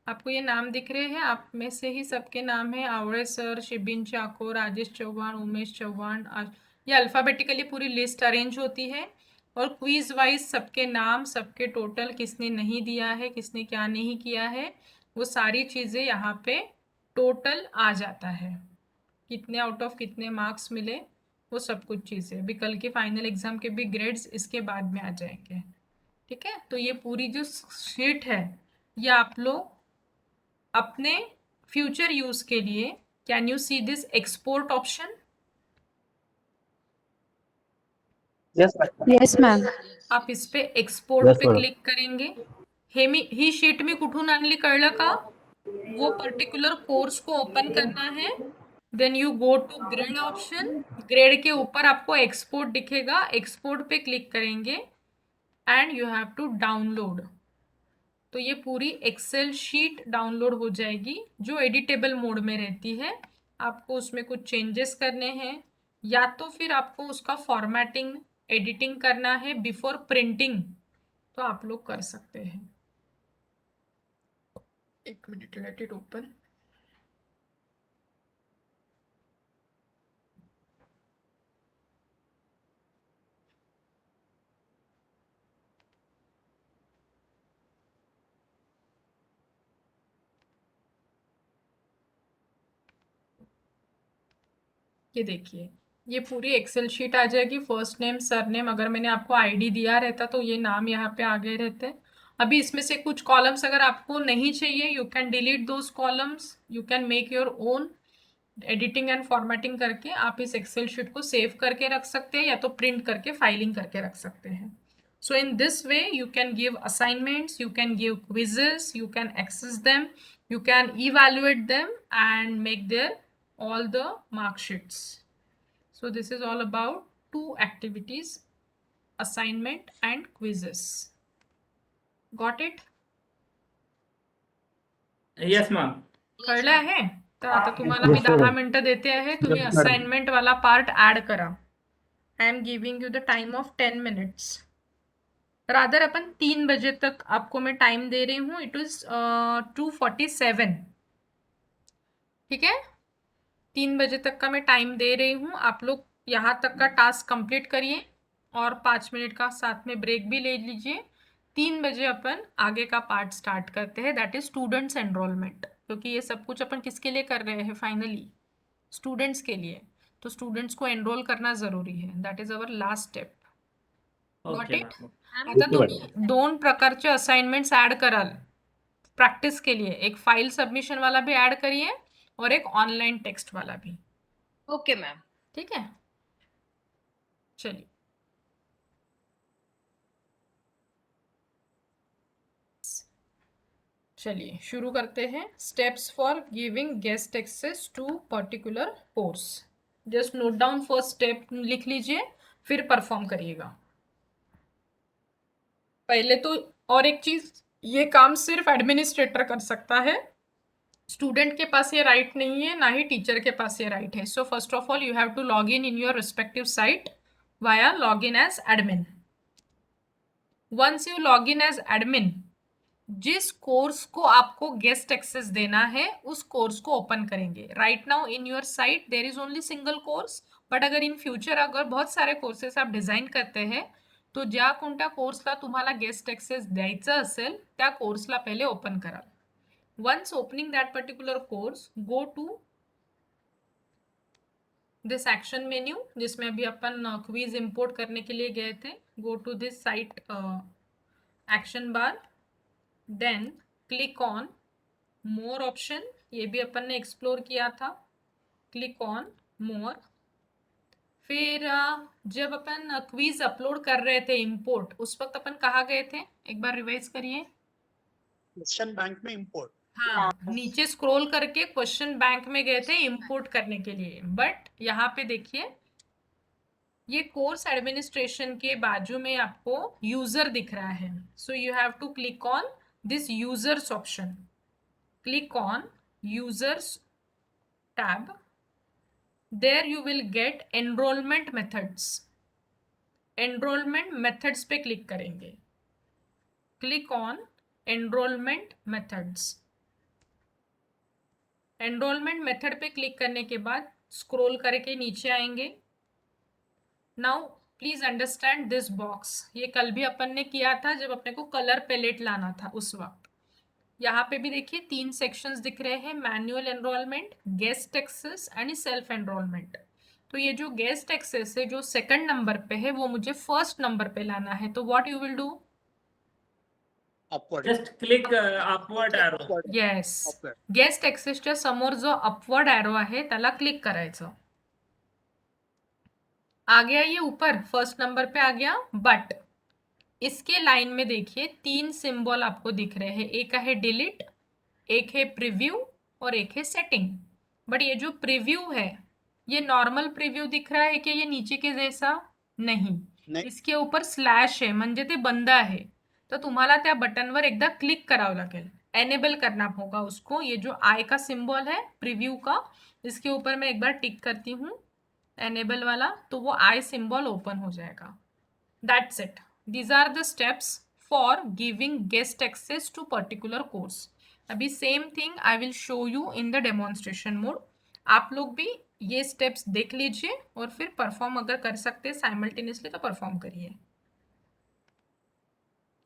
आपको ये नाम दिख रहे हैं. आप में से ही सबके नाम है आवड़े सर, शिबिन चाको, राजेश चौहान, उमेश चौहान. ये अल्फ़ाबेटिकली पूरी लिस्ट अरेंज होती है और क्विज वाइज सबके नाम, सबके टोटल, किसने नहीं दिया है, किसने क्या नहीं किया है, वो सारी चीज़ें यहाँ पे टोटल आ जाता है. कितने आउट ऑफ कितने मार्क्स मिले वो सब कुछ चीज़ें. अभी कल के फाइनल एग्जाम के भी ग्रेड्स इसके बाद में आ जाएंगे. ठीक है, तो ये पूरी जो शीट है ये आप लोग अपने फ्यूचर यूज के लिए, can you see this export option? Yes, ma'am. आप इस पे एक्सपोर्ट Yes, पे madam. क्लिक करेंगे. ही शीट मी कुठून आणली कळलं का? वो पर्टिकुलर कोर्स को ओपन करना है, then you go to grade option. Grade के ऊपर आपको एक्सपोर्ट दिखेगा, एक्सपोर्ट पे क्लिक करेंगे and you have to download. तो ये पूरी एक्सेल शीट डाउनलोड हो जाएगी जो एडिटेबल मोड में रहती है. आपको उसमें कुछ चेंजेस करने हैं या तो फिर आपको उसका फॉर्मेटिंग, एडिटिंग करना है बिफोर प्रिंटिंग, तो आप लोग कर सकते हैं. एक मिनट, लेट इट ओपन. ये देखिए ये पूरी एक्सेल शीट आ जाएगी. फर्स्ट नेम, सर नेम, अगर मैंने आपको आईडी दिया रहता तो ये नाम यहाँ पे आ गए रहते. अभी इसमें से कुछ कॉलम्स अगर आपको नहीं चाहिए, you can delete those columns, you can make your own editing and formatting करके आप इस एक्सेल शीट को सेव करके रख सकते हैं या तो प्रिंट करके फाइलिंग करके रख सकते हैं. So in this way you can give assignments, you can give quizzes, you can access them, you can evaluate them and make their all the mark sheets. So this is all about 2 activities, assignment and quizzes. Got it? Yes, ma'am. कळलं आहे? तर आता तुम्हाला मी 10 मिनिटं देते आहे, तुम्ही Yes, madam. Assignment वाला पार्ट ऍड करा. I am giving you the time of 10 minutes. Rather अपन 3 बजे तक आपको मैं टाइम दे रही हूँ. It is 2:47. ठीक है, 3 बजे तक का मैं टाइम दे रही हूँ. आप लोग यहाँ तक का टास्क कंप्लीट करिए और 5 मिनट का साथ में ब्रेक भी ले लीजिए. 3 बजे अपन आगे का पार्ट स्टार्ट करते हैं, दैट इज स्टूडेंट्स एनरोलमेंट. क्योंकि ये सब कुछ अपन किसके लिए कर रहे हैं? फाइनली स्टूडेंट्स के लिए. तो स्टूडेंट्स को एनरोल करना जरूरी है. That is our last step. Got Okay, it? ma'am. आता तुम्ही 2 प्रकारचे असाइनमेंट्स ऍड कराल प्रॅक्टिस के लिए. एक फाइल सबमिशन वाला भी ऍड करिए और एक ऑनलाइन टेक्स्ट वाला भी. Okay ma'am. ठीक है, चलिए. चलिए शुरू करते हैं. Steps for giving guest access to particular course. Just note down first step लिख लीजिए, फिर परफॉर्म करिएगा. पहले तो और एक चीज, ये काम सिर्फ एडमिनिस्ट्रेटर कर सकता है. स्टूडेंट के पास ये राइट नहीं है, ना ही टीचर के पास ये राइट है. So first of all you have to log in your respective site via log in as admin. Once you log in as admin, जिस कोर्स को आपको गेस्ट एक्सेस देना है उस कोर्स को ओपन करेंगे. Right now in your site there is only single course, but अगर in future अगर बहुत सारे कोर्सेस आप डिझाईन करते हैं तो ज्या कोणत्या कोर्सला तुम्हाला गेस्ट एक्सेस द्यायचं असेल त्या कोर्सला पहिले ओपन कराल. Once opening that particular course, go to this action menu जिसमें अभी अपन क्विज इंपोर्ट करने के लिए गए थे. Go to this site action bar, then click on more option. ये भी अपन ने एक्सप्लोर किया था. Click on more. फिर जब अपन क्विज अपलोड कर रहे थे इंपोर्ट, उस वक्त अपन कहाँ गए थे? एक बार रिवाइज करिए. क्वेश्चन बैंक में इंपोर्ट. हाँ, नीचे स्क्रॉल करके क्वेश्चन बैंक में गए थे इंपोर्ट करने के लिए. बट यहाँ पे देखिए, ये कोर्स एडमिनिस्ट्रेशन के बाजू में आपको यूजर दिख रहा है. So you have to click on this users option. Click on users tab. There you will get enrollment methods. Enrollment methods पे क्लिक करेंगे. Click on enrollment methods. Enrollment method पे क्लिक करने के बाद स्क्रॉल करके नीचे आएंगे. Now please understand this box. ये कल भी अपन ने किया था जब अपने को कलर पैलेट लाना था उस वक्त. यहाँ पे भी देखिए 3 सेक्शंस दिख रहे हैं, manual enrolment, guest access and self enrolment. तो ये जो गेस्ट एक्सेस है जो सेकंड नंबर पे है वो मुझे फर्स्ट नंबर पे लाना है. तो what you will do? Upward. Just click upward arrow. Yes, upward. Guest एक्सेसच्या समोर जो अपवर्ड एरो आहे त्याला क्लिक करायचं. आ गया ये ऊपर, फर्स्ट नंबर पे आ गया. बट इसके लाइन में देखिए 3 सिंबल आपको दिख रहे हैं. एक है डिलीट, एक है प्रीव्यू और एक है सेटिंग. बट ये जो प्रीव्यू है ये नॉर्मल प्रीव्यू दिख रहा है कि ये नीचे के जैसा? नहीं. इसके ऊपर स्लॅश आहे म्हणजे ते बंद आहे. तर तुम्हाला त्या बटनवर एकदा क्लिक करावं लागेल, एनेबल करना होगा उसको. ये जो आई का सिंबल है प्रीव्यू का, इसके ऊपर मैं एक बार टिक करती हूँ एनेबल वाला, तो वो आई सिंबल ओपन हो जाएगा. That's it. These are the steps for giving guest access to particular course. अभी same thing I will show you in the demonstration mode. आप लोग भी ये steps देख लीजिए और फिर परफॉर्म अगर कर सकते हैं साइमल्टेनियसली तो परफॉर्म करिए.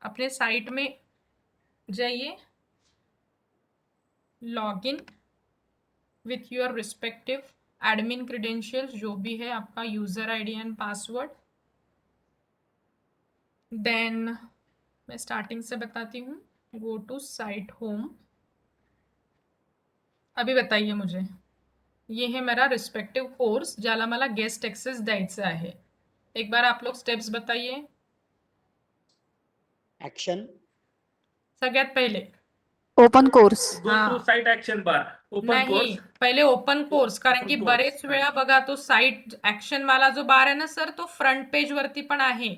अपने साइट में जाइए, log in with your respective admin credentials, जो भी है आपका user ID and password. Then मैं स्टार्टिंग से बताती हूँ. Go to site home. अभी बताइए मुझे, ये है मेरा रिस्पेक्टिव कोर्स ज्याला मला गेस्ट एक्सेस द्यायचं आहे. एक बार आप लोग स्टेप्स बताइए. Action. सगळ्यात पहिले ओपन कोर्स. Go हाँ. to site action bar. Open नाही, course. पहिले ओपन कोर्स, कारण Open की course. बरेच वेळा बघा तो साइट ऍक्शन वाला जो बार है ना सर, तो फ्रंट पेज वरती पण आहे.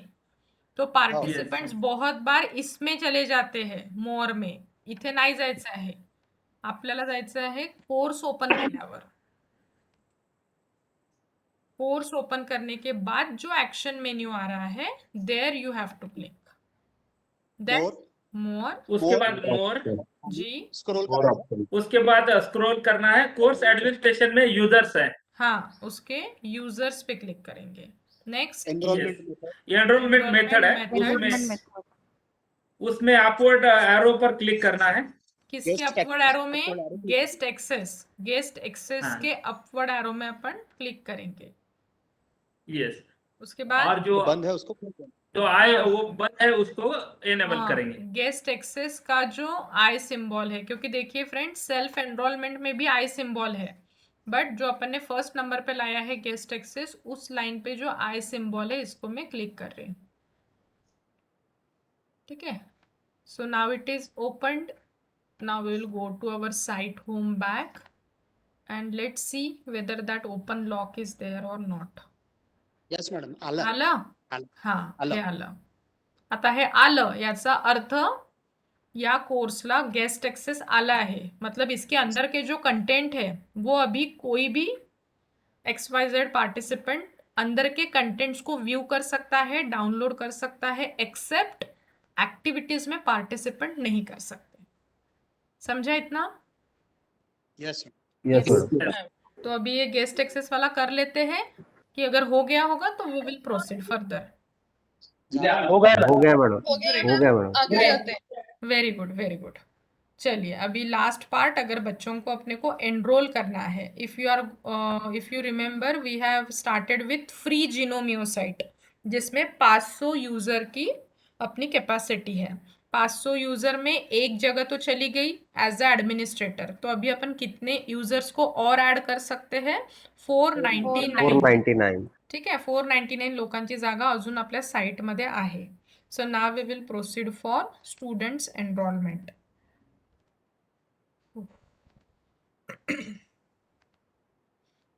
तो पार्टिसिपेंट्स बहुत बार इसमें चले जाते हैं, मोर में. इथे नाही जायचं आहे, आपल्याला जायचं आहे कोर्स ओपन केल्यावर. कोर्स ओपन करने के बाद जो एक्शन मेन्यू आ रहा है, there you have to click. Then More. More. उसके बाद more. जी. Scroll और करो. option. उसके बाद स्क्रॉल करना है. कोर्स एडमिनिस्ट्रेशन में यूजर्स है. हाँ, उसके यूजर्स पे क्लिक करेंगे. Next Enrollment method. ये एनरोलमेंट मेथड है. Enrollment उसमें उसमें अपवर्ड एरो पर क्लिक करना है. किसके Guest अपवर्ड access, एरो में? upward arrow. गेस्ट एक्सेस हाँ. के अपवर्ड एरो में अपन क्लिक करेंगे. यस. उसके बाद और जो बंद है उसको click करो. जो आए वो बंद है उसको एनेबल करेंगे. गेस्ट एक्सेस का जो आई सिंबल है, क्योंकि देखिए फ्रेंड्स, सेल्फ एनरोलमेंट में भी आई सिंबल है, बट जो अपन ने फर्स्ट नंबर पे लाया है गेस्ट एक्सेस, उस लाइन पे जो आई सिंबल है इसको मैं क्लिक कर रही हूँ. ठीक है. So now it is opened. Now we will go to our site home back and let's see whether that open lock is there or not. Yes, madam. आला. आलं? आलं. हा, आलं. हे आलं. आता हे आलं याचा अर्थ या कोर्सला गेस्ट एक्सेस आला है. मतलब इसके अंदर के जो कंटेंट है वो अभी कोई भी XYZ पार्टिसिपेंट अंदर के कंटेंट्स को व्यू कर सकता है, डाउनलोड कर सकता है, एक्सेप्ट एक्टिविटीज में पार्टिसिपेंट नहीं कर सकते. समझा इतना? Yes. Yes, madam. तो अभी ये गेस्ट एक्सेस वाला कर लेते हैं कि अगर हो गया होगा तो वी विल प्रोसीड फर्दर. हो गया मैडम. हो गया हो गया मैडम. आगे चलते हैं. Very good, very good. चलिए अभी लास्ट पार्ट, अगर बच्चों को अपने को एनरोल करना है. If you remember, we have started with free Gnomio site, जिसमें 500 यूजर की अपनी कैपेसिटी है. 500 यूजर में एक जगह तो चली गई एज अ एडमिनिस्ट्रेटर. तो अभी अपन कितने यूजर्स को और ऐड कर सकते हैं? 499. 499. ठीक आहे. 499 लोकांची जागा अजून आपल्या साईटमध्ये आहे. So now we will proceed for students enrolment.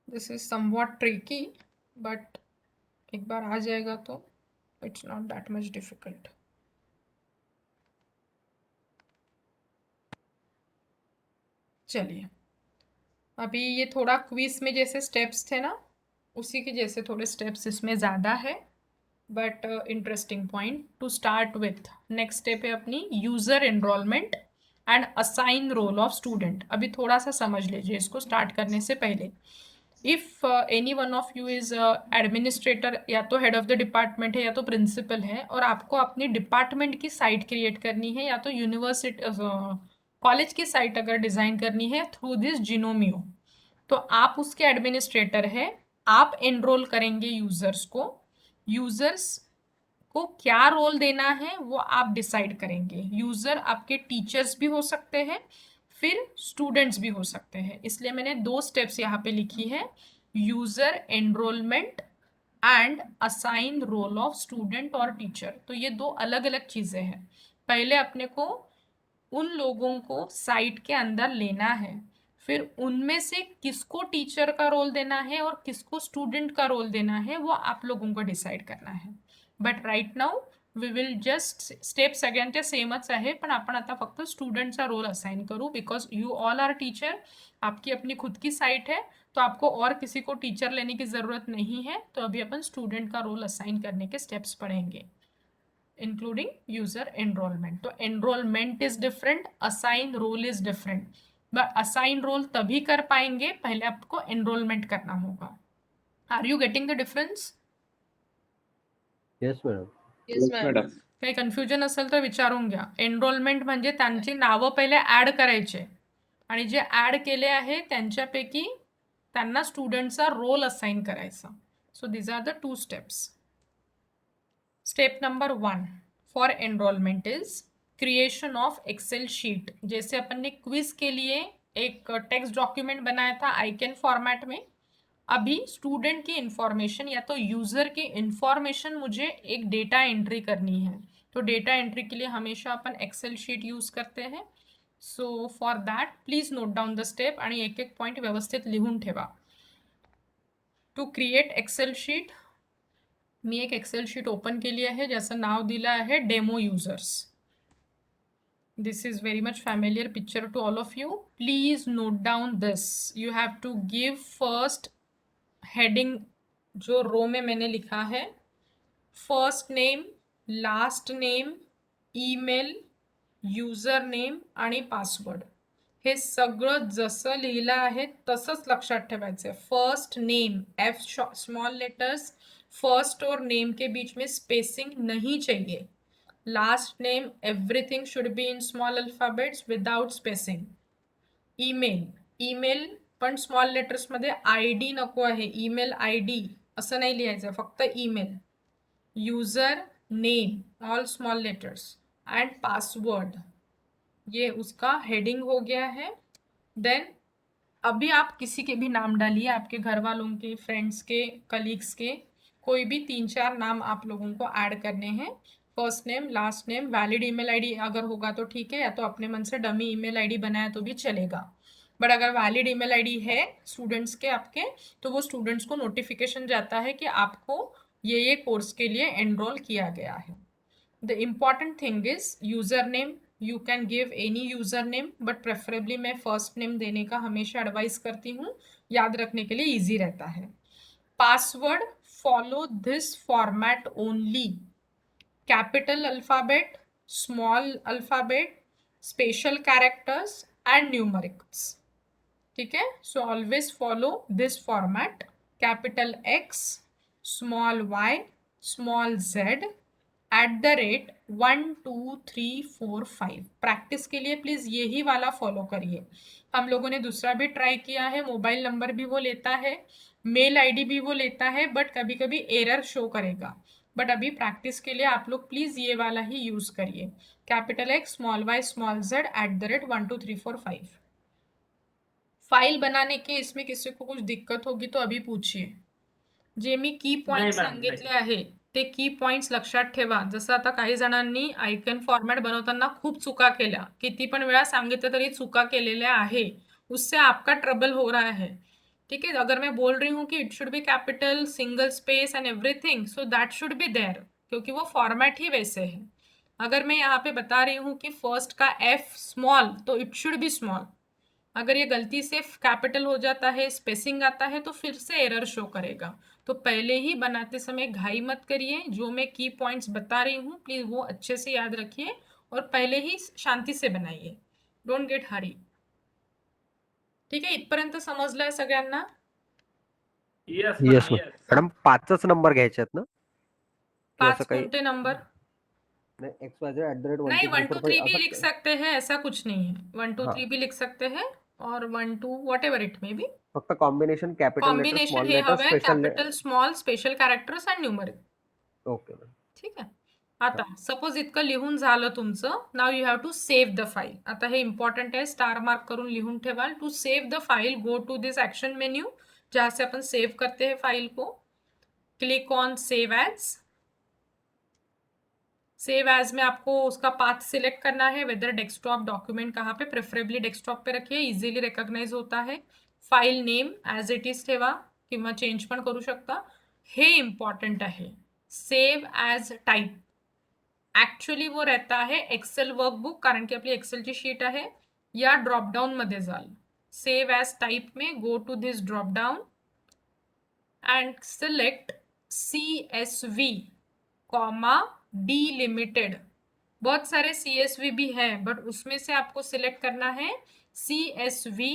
This is somewhat tricky, but एक बार आ जाएगा तो it's not that much difficult. चलिए अभी ये थोड़ा क्विज में जैसे स्टेप्स थे ना, उसी के जैसे थोड़े स्टेप्स इसमें ज़्यादा है, but interesting point to start with. Next step है अपनी user enrolment and assign role of student. अभी थोड़ा सा समझ लीजिए इसको स्टार्ट करने से पहले. If any one of you is administrator, या तो हेड ऑफ द डिपार्टमेंट है या तो प्रिंसिपल है, और आपको अपनी डिपार्टमेंट की साइट क्रिएट करनी है या तो यूनिवर्सिटी कॉलेज की साइट अगर डिज़ाइन करनी है थ्रू दिस जीनोमियो, तो आप उसके एडमिनिस्ट्रेटर है. आप एनरोल करेंगे यूज़र्स को. यूज़र्स को क्या रोल देना है वो आप डिसाइड करेंगे. यूज़र आपके टीचर्स भी हो सकते हैं, फिर स्टूडेंट्स भी हो सकते हैं. इसलिए मैंने 2 स्टेप्स यहाँ पे लिखी है, user enrolment and assign role of student और टीचर. तो ये 2 अलग अलग चीज़ें हैं. पहले अपने को उन लोगों को साइट के अंदर लेना है, फिर उनमें से किसको टीचर का रोल देना है और किसको स्टूडेंट का रोल देना है वो आप लोगों को डिसाइड करना है. But right now we will just step सगळ्यांच्या सेमच आहे, पण आपण आता फक्त स्टूडेंटचा रोल असाइन करू, because you all are teacher. आपकी अपनी खुद की साइट है, तो आपको और किसी को टीचर लेने की ज़रूरत नहीं है. तो अभी अपन स्टूडेंट का रोल असाइन करने के स्टेप्स पढ़ेंगे, इंक्लूडिंग यूजर एनरोलमेंट. तो enrolment is different, assign role is different. But assign role तभी कर पाएंगे, पहले आपको एनरोलमेंट करना होगा. Are you getting the difference? Yes madam. Yes madam. काही कन्फ्युजन असेल तर विचारून घ्या. एनरोलमेंट म्हणजे त्यांची नावं पहिले ॲड करायचे, आणि जे ॲड केले आहे त्यांच्यापैकी त्यांना स्टुडंटचा रोल असाइन करायचा. So these are the 2 steps. Step number 1, for enrolment is creation of excel sheet. जैसे अपन ने क्विज के लिए एक टेक्स्ट डॉक्यूमेंट बनाया था आइकन फॉर्मेट में, अभी स्टूडेंट की इंफॉर्मेशन या तो यूजर की इंफॉर्मेशन मुझे एक डेटा एंट्री करनी है, तो डेटा एंट्री के लिए हमेशा अपन एक्सेल शीट यूज करते हैं. So for that please note down the step आणि एक एक पॉइंट व्यवस्थित लिहून ठेवा. टू क्रिएट एक्सेल शीट, मी एक एक्सेल शीट ओपन केली आहे ज्याचं नाव दिलं आहे demo users. This is very much familiar picture to all of you. Please note down this. You have to give first heading जो रो में मैंने लिखा है, first name, last name, email, user name आणि पासवर्ड. हे सगळं जसं लिहिलं आहे तसंच लक्षात ठेवायचं आहे. First name F small letters, first और नेम के बीच में स्पेसिंग नहीं चाहिए. Last name everything should be in small alphabets without spacing. Email, email पण स्मॉल लेटर्स मध्ये आय डी नको आहे, ईमेल आय डी असं नाही लिहायचं, फक्त email. User name all small letters and password, ये उसका हेडिंग हो गया है. देन अभी आप किसी के भी नाम डालिए, आपके घर वालों के, फ्रेंड्स के, कलीग्स के, कोई भी 3-4 नाम आप लोगों को ऐड करने हैं. First name, last name, valid email ID अगर होगा तो ठीक है, या तो अपने मन से डमी ईमेल आईडी बनाया तो भी चलेगा. बट अगर वैलिड ईमेल आईडी है स्टूडेंट्स के आपके, तो वो स्टूडेंट्स को नोटिफिकेशन जाता है कि आपको ये कोर्स के लिए एनरोल किया गया है. The important thing is user name. You can give any user name, but preferably मैं फर्स्ट नेम देने का हमेशा एडवाइस करती हूँ, याद रखने के लिए ईजी रहता है. Password, follow this format only. Capital alphabet, small alphabet, special characters and numerics. ठीक है, so always follow this format. Capital X, small Y, small Z, @1 2 3 4 5. Practice के लिए प्लीज़ यही वाला फॉलो करिए. हम लोगों ने दूसरा भी ट्राई किया है, मोबाइल नंबर भी वो लेता है, मेल आईडी भी वो लेता है, बट कभी कभी एरर शो करेगा. बट अभी प्रैक्टिस के लिए आप लोग प्लीज़ ये वाला ही यूज़ करिए. Capital X, small Y, small Z, @1 2 3 4 5. File बनाने के इसमें किसी को कुछ दिक्कत होगी तो अभी पूछिए. जे मी की पॉइंट्स नाही मॅम, सांगितले आहे ते की पॉइंट्स लक्षात ठेवा. जसं आता काही जणांनी आयकन फॉर्मॅट बनवताना खूप चुका केल्या, किती पण वेळा सांगितलं तरी चुका केलेल्या आहे. उससे आपका ट्रबल हो रहा है. ठीक है, अगर मैं बोल रही हूँ कि it should be capital, single space and everything, so that should be there, क्योंकि वो फॉर्मेट ही वैसे है. अगर मैं यहाँ पे बता रही हूँ कि फर्स्ट का एफ स्मॉल, तो इट शुड बी स्मॉल. अगर ये गलती से कैपिटल हो जाता है, स्पेसिंग आता है, तो फिर से एरर शो करेगा. तो पहले ही बनाते समय घाई मत करिए. जो मैं की पॉइंट्स बता रही हूँ प्लीज़ वो अच्छे से याद रखिए और पहले ही शांति से बनाइए. Don't get hurry. ठीक आहे, इथपर्यंत समजलंय सगळ्यांना? Yes yes ma'am. मॅडम 5च नंबर घ्यायचे आहेत ना? की 5 असं काही कोणते नंबर? नाही, XYZ नहीं, 1 2 3 भी असं लिख सकते हैं, ऐसा कुछ नहीं है. 1 2 हाँ. 3 भी लिख सकते हैं और 1 2 whatever it may be. फक्त combination capital letter, combination small हे लेटर, हवंय, special capital, small, special characters and numeric. Okay ma'am. ठीक आहे. आता सपोज इतकं लिहून झालं तुमचं. Now you have to save the file. आता हे इम्पॉर्टंट आहे, स्टार मार्क करून लिहून ठेवाल. To save the file go to this action menu जहाँ से अपन सेव करते हैं फाइल को. Click on save as. Save as में आपको उसका पाथ सिलेक्ट करना है, वेदर डेस्कटॉप, डॉक्यूमेंट कहाँ पे, प्रेफरेबली डेस्कटॉप पे रखिए, इजीली रिकॉग्नाइज होता है. File name as it is ठेवा किंवा चेंज पण करू शकता. हे इम्पॉर्टंट आहे. सेव ॲज टाइप ॲक्च्युअली वो रहता है एक्सेल वर्कबुक, कारण की आपली एक्सेलची शीट आहे. या ड्रॉपडाऊन मध्ये जाल. सेव ॲज टाइप में go to this dropdown and select CSV, D limited. बहुत सारे CSV भी हैं, बट उसमें से आपको सिलेक्ट करना है CSV,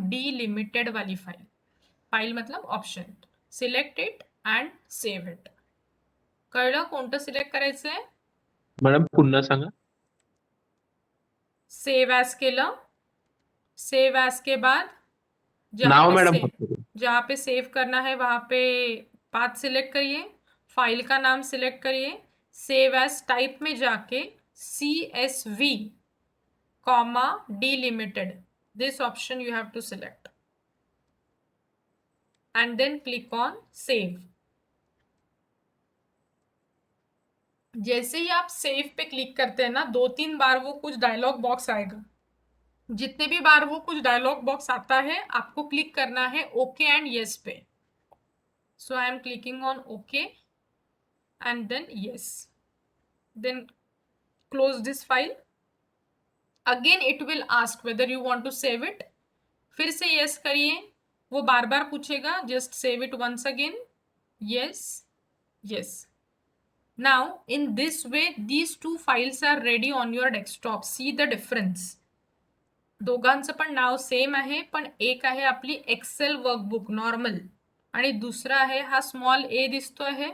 D लिमिटेड वाली फाइल. फाइल मतलब option. Select it and save it. कळलं कोणतं सिलेक्ट करायचं आहे? मॅडम पुन्हा सांगा. सेव एज केलं. सेव एज के बाद नाव मॅडम फक्त. जहाँ पे सेव करना है वहाँ पे पाथ सिलेक्ट करिए, फाइल का नाम सिलेक्ट करिए, सेव एज टाइप में जाके CSV comma delimited, this option you have to select and then click on save. जैसे ही आप सेव पे क्लिक करते हैं ना, 2-3 बार वो कुछ डायलॉग बॉक्स आएगा। जितने भी बार वो कुछ डायलॉग बॉक्स आता है आपको क्लिक करना है ओके एंड यस पे। So I am clicking on okay and then yes, then close this file. Again it will ask whether you want to save it, फिर से यस करिए, वो बार बार पूछेगा, just save it once again, yes yes. Now in this way these two files are ready on your desktop. See the difference. दोघांचं पण नाव same आहे, पण एक आहे आपली एक्सेल वर्कबुक नॉर्मल आणि दुसरा आहे हा स्मॉल ए दिसतो आहे.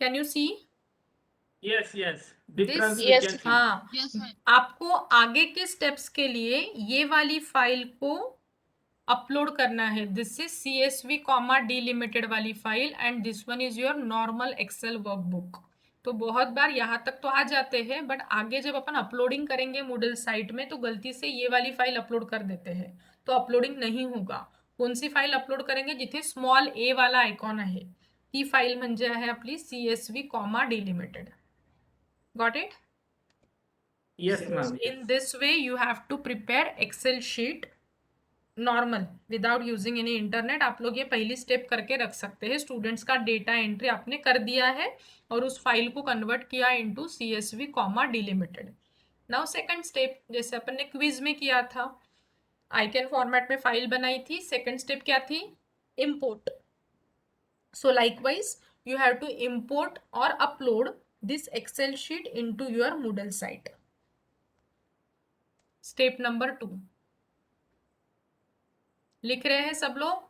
Can you see Yes, yes. This? Difference we Yes, can see. हाँ, Yes, ma'am. आपको आगे के स्टेप्स के लिए ये वाली फाइल को अपलोड करना है. This is CSV comma delimited वाली file and this one is your normal Excel workbook. तो बहुत बार यहाँ तक तो आ जाते हैं, बट आगे जब अपन अपलोडिंग करेंगे मूडल साइट में तो गलती से ये वाली फाइल अपलोड कर देते हैं, तो अपलोडिंग नहीं होगा. कोण सी फाइल अपलोड करेंगे जिथे स्मॉल ए वाला आयकॉन आहे, ती फाइल म्हणजे आहे आपली CSV comma delimited. Got it? Yes, ma'am. In this way you have to prepare Excel sheet normal without using any internet. आप लोग ये पहली स्टेप करके रख सकते हैं. स्टूडेंट्स का डेटा एंट्री आपने कर दिया है और उस फाइल को कन्वर्ट किया into CSV comma delimited. Now second step, जैसे अपन ने क्विज में किया था, आइकन फॉर्मेट में फाइल बनाई थी. सेकंड स्टेप क्या थी? Import. So likewise you have to import और upload this excel sheet into your Moodle site. Step number 2 लिख रहे हैं सब लोग?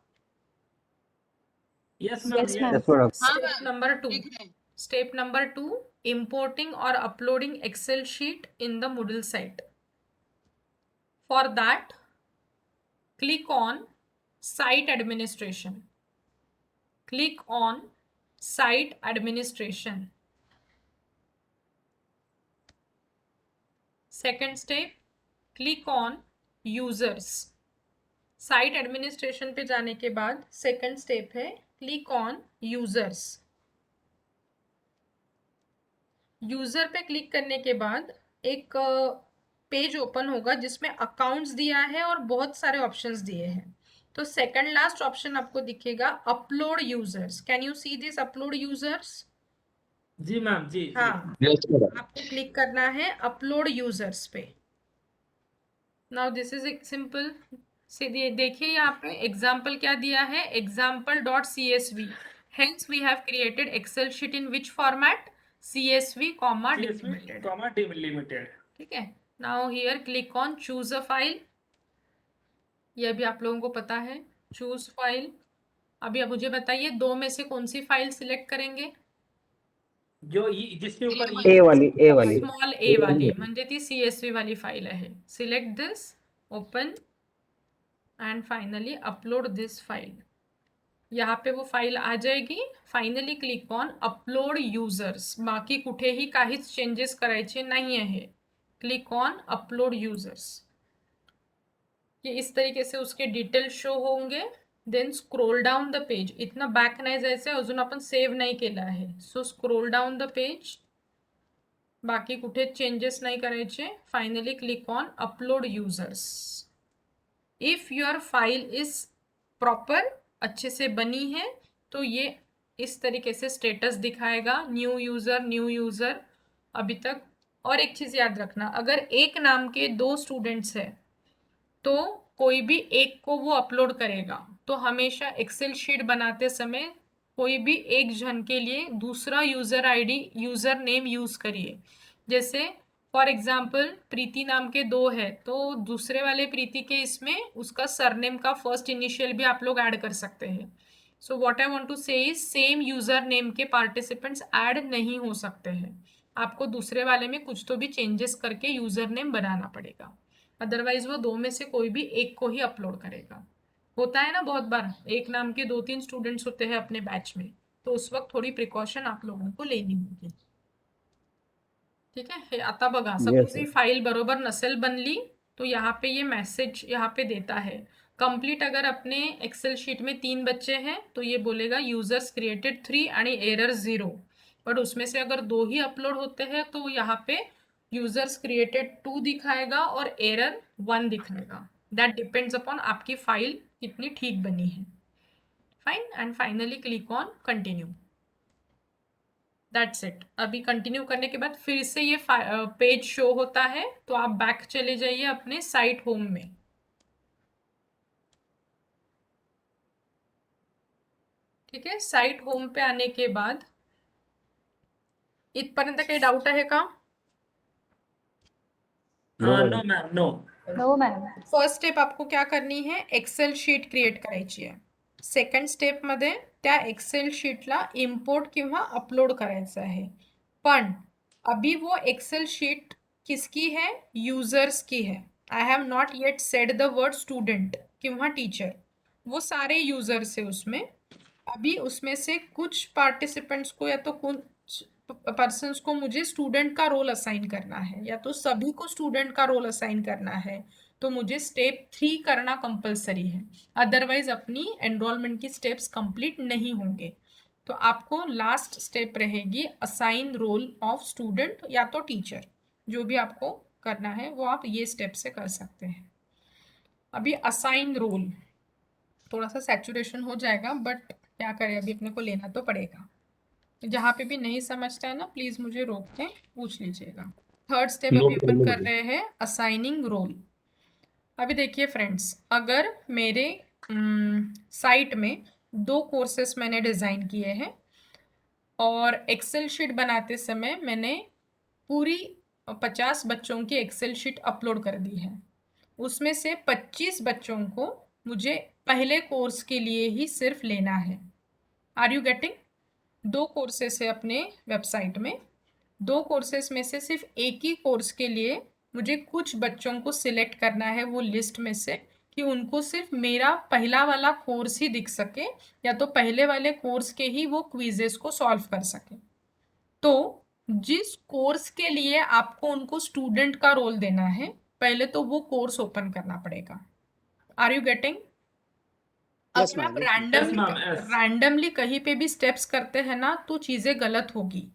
Yes, ma'am. Yes, ma'am. Yes, madam. Step number 2. ठीक है. Step number 2, importing or uploading Excel sheet in the Moodle site. For that, click on Site Administration. Click on Site Administration. Second step, click on Users. Site administration पे जाने के बाद second step है click on users. User पे click करने के बाद एक पेज ओपन होगा जिसमें अकाउंट्स दिया है और बहुत सारे ऑप्शंस दिए हैं. तो सेकंड लास्ट ऑप्शन आपको दिखेगा upload users. Can you see this upload users? जी मैम, जी. हाँ, Yes, madam. आपको क्लिक करना है अपलोड यूजर्स पे. Now this is simple. देखिए यहाँ पे एग्जाम्पल क्या दिया है, example.csv. Hence we have created Excel sheet in which format? CSV comma CSV delimited. comma delimited. ठीक है. Now here click on choose a file. ये भी आप लोगों को पता है, choose file. अभी अब मुझे बताइए दो में से कौन सी फाइल सिलेक्ट करेंगे? जो जिसके ऊपर ए वाली स्मॉल ए वाली म्हणजे ती CSV वाली फाइल आहे. Select this, open and finally upload this file. यहाँ पे वो फाइल आ जाएगी. Finally click on upload users. बाकी कुठेही काहीच चेंजेस करायचे नाही आहे. Click on upload users. ये इस तरीके से उसके डिटेल शो होंगे. Then scroll down the page. इतना बॅक नाही जायचं, अजून आपण सेव्ह नाही केलं आहे. So scroll down the page. बाकी कुठे चेंजेस नाही करायचे. Finally click on upload users. If your file is proper, अच्छे से बनी है, तो ये इस तरीके से स्टेटस दिखाएगा, न्यू यूजर अभी तक. और एक चीज़ याद रखना, अगर एक नाम के 2 स्टूडेंट्स हैं तो कोई भी एक को वो अपलोड करेगा. तो हमेशा एक्सेल शीट बनाते समय कोई भी एक जन के लिए दूसरा user ID user name use करिए. जैसे फॉर एग्जाम्पल प्रीति नाम के 2 है, तो दूसरे वाले प्रीति के इसमें उसका सरनेम का फर्स्ट इनिशियल भी आप लोग ऐड कर सकते हैं. So what I want to say is same user name के पार्टिसिपेंट्स ऐड नहीं हो सकते हैं. आपको दूसरे वाले में कुछ तो भी चेंजेस करके यूज़र नेम बनाना पड़ेगा, अदरवाइज वो 2 में से कोई भी एक को ही अपलोड करेगा. होता है ना बहुत बार, एक नाम के 2-3 स्टूडेंट्स होते हैं अपने बैच में, तो उस वक्त थोडी प्रिकॉशन आप लोगों को लेनी होगी. ठीक आहे. हे आता बघा, सपोज ही फाइल बरोबर नसेल बनली तो यहाँ पे ये मैसेज यहाँ पे देता है कंप्लीट. अगर अपने एक्सेल शीट में 3 बच्चे हैं तो ये बोलेगा यूजर्स क्रिएटेड 3 आणि एरर 0. बट उसमें से अगर 2 ही अपलोड होते हैं तो यहाँ पे यूजर्स क्रिएटेड 2 दिखाएगा और एरर 1 दिखाएगा. दैट डिपेंड्स अपॉन आपकी फाइल कितनी ठीक बनी है. Fine. And finally click on continue. That's it. अभी कंटिन्यू करने के बाद फिर से ये पेज शो होता है तो आप बैक चले जाइए अपने साइट होम में. ठीक आहे. साइट होम पे आने के बाद इथपर्यंत काही डाऊट आहे का? No ma'am, no. No ma'am. First step आपको क्या करनी है, एक्सेल शीट क्रिएट करायची आहे. सेकंड स्टेप मध्ये त्या एक्सेल शीटला इम्पोर्ट किंवा अपलोड करायचं आहे. पण अभी वो एक्सेल शीट किसकी है, यूजर्स की है. I have not yet said the word student किंवा टीचर. वो सारे यूजर्स है उसमें. अभी उसमें से कुछ पार्टिसिपेंट्स को या तो कुछ पर्सन्स को मुझे स्टूडेंट का रोल असाइन करना है या तो सभी को स्टूडेंट का रोल असाइन करना है. तो मुझे स्टेप 3 करना कंपलसरी है. अदरवाइज अपनी एनरोलमेंट की स्टेप्स कंप्लीट नहीं होंगे. तो आपको लास्ट स्टेप रहेगी असाइन रोल ऑफ स्टूडेंट या तो टीचर. जो भी आपको करना है वो आप ये स्टेप से कर सकते हैं. अभी असाइन रोल थोड़ा सा सैचुरेशन हो जाएगा बट क्या करें, अभी अपने को लेना तो पड़ेगा. जहाँ पे भी नहीं समझता है ना प्लीज मुझे रोक के पूछ लीजिएगा. थर्ड स्टेप No अभी अपन problem. कर रहे हैं असाइनिंग रोल. अभी देखिए फ्रेंड्स, अगर मेरे साइट में 2 कोर्सेस मैंने डिज़ाइन किए हैं और एक्सेल शीट बनाते समय मैंने पूरी 50 बच्चों की एक्सेल शीट अपलोड कर दी है. उसमें से 25 बच्चों को मुझे पहले कोर्स के लिए ही सिर्फ लेना है. Are you getting? 2 कोर्सेस है अपने वेबसाइट में. 2 कोर्सेस में से सिर्फ एक ही कोर्स के लिए मुझे कुछ बच्चों को सिलेक्ट करना है वो लिस्ट में से कि उनको सिर्फ मेरा पहला वाला कोर्स ही दिख सके या तो पहले वाले कोर्स के ही वो क्विजेस को सॉल्व कर सके. तो जिस कोर्स के लिए आपको उनको स्टूडेंट का रोल देना है पहले तो वो कोर्स ओपन करना पड़ेगा. Are you getting? Yes, अगर आप ma'am. Yes, ma'am. Yes. Randomly कहीं पे भी स्टेप्स करते हैं ना तो चीज़ें गलत होगी.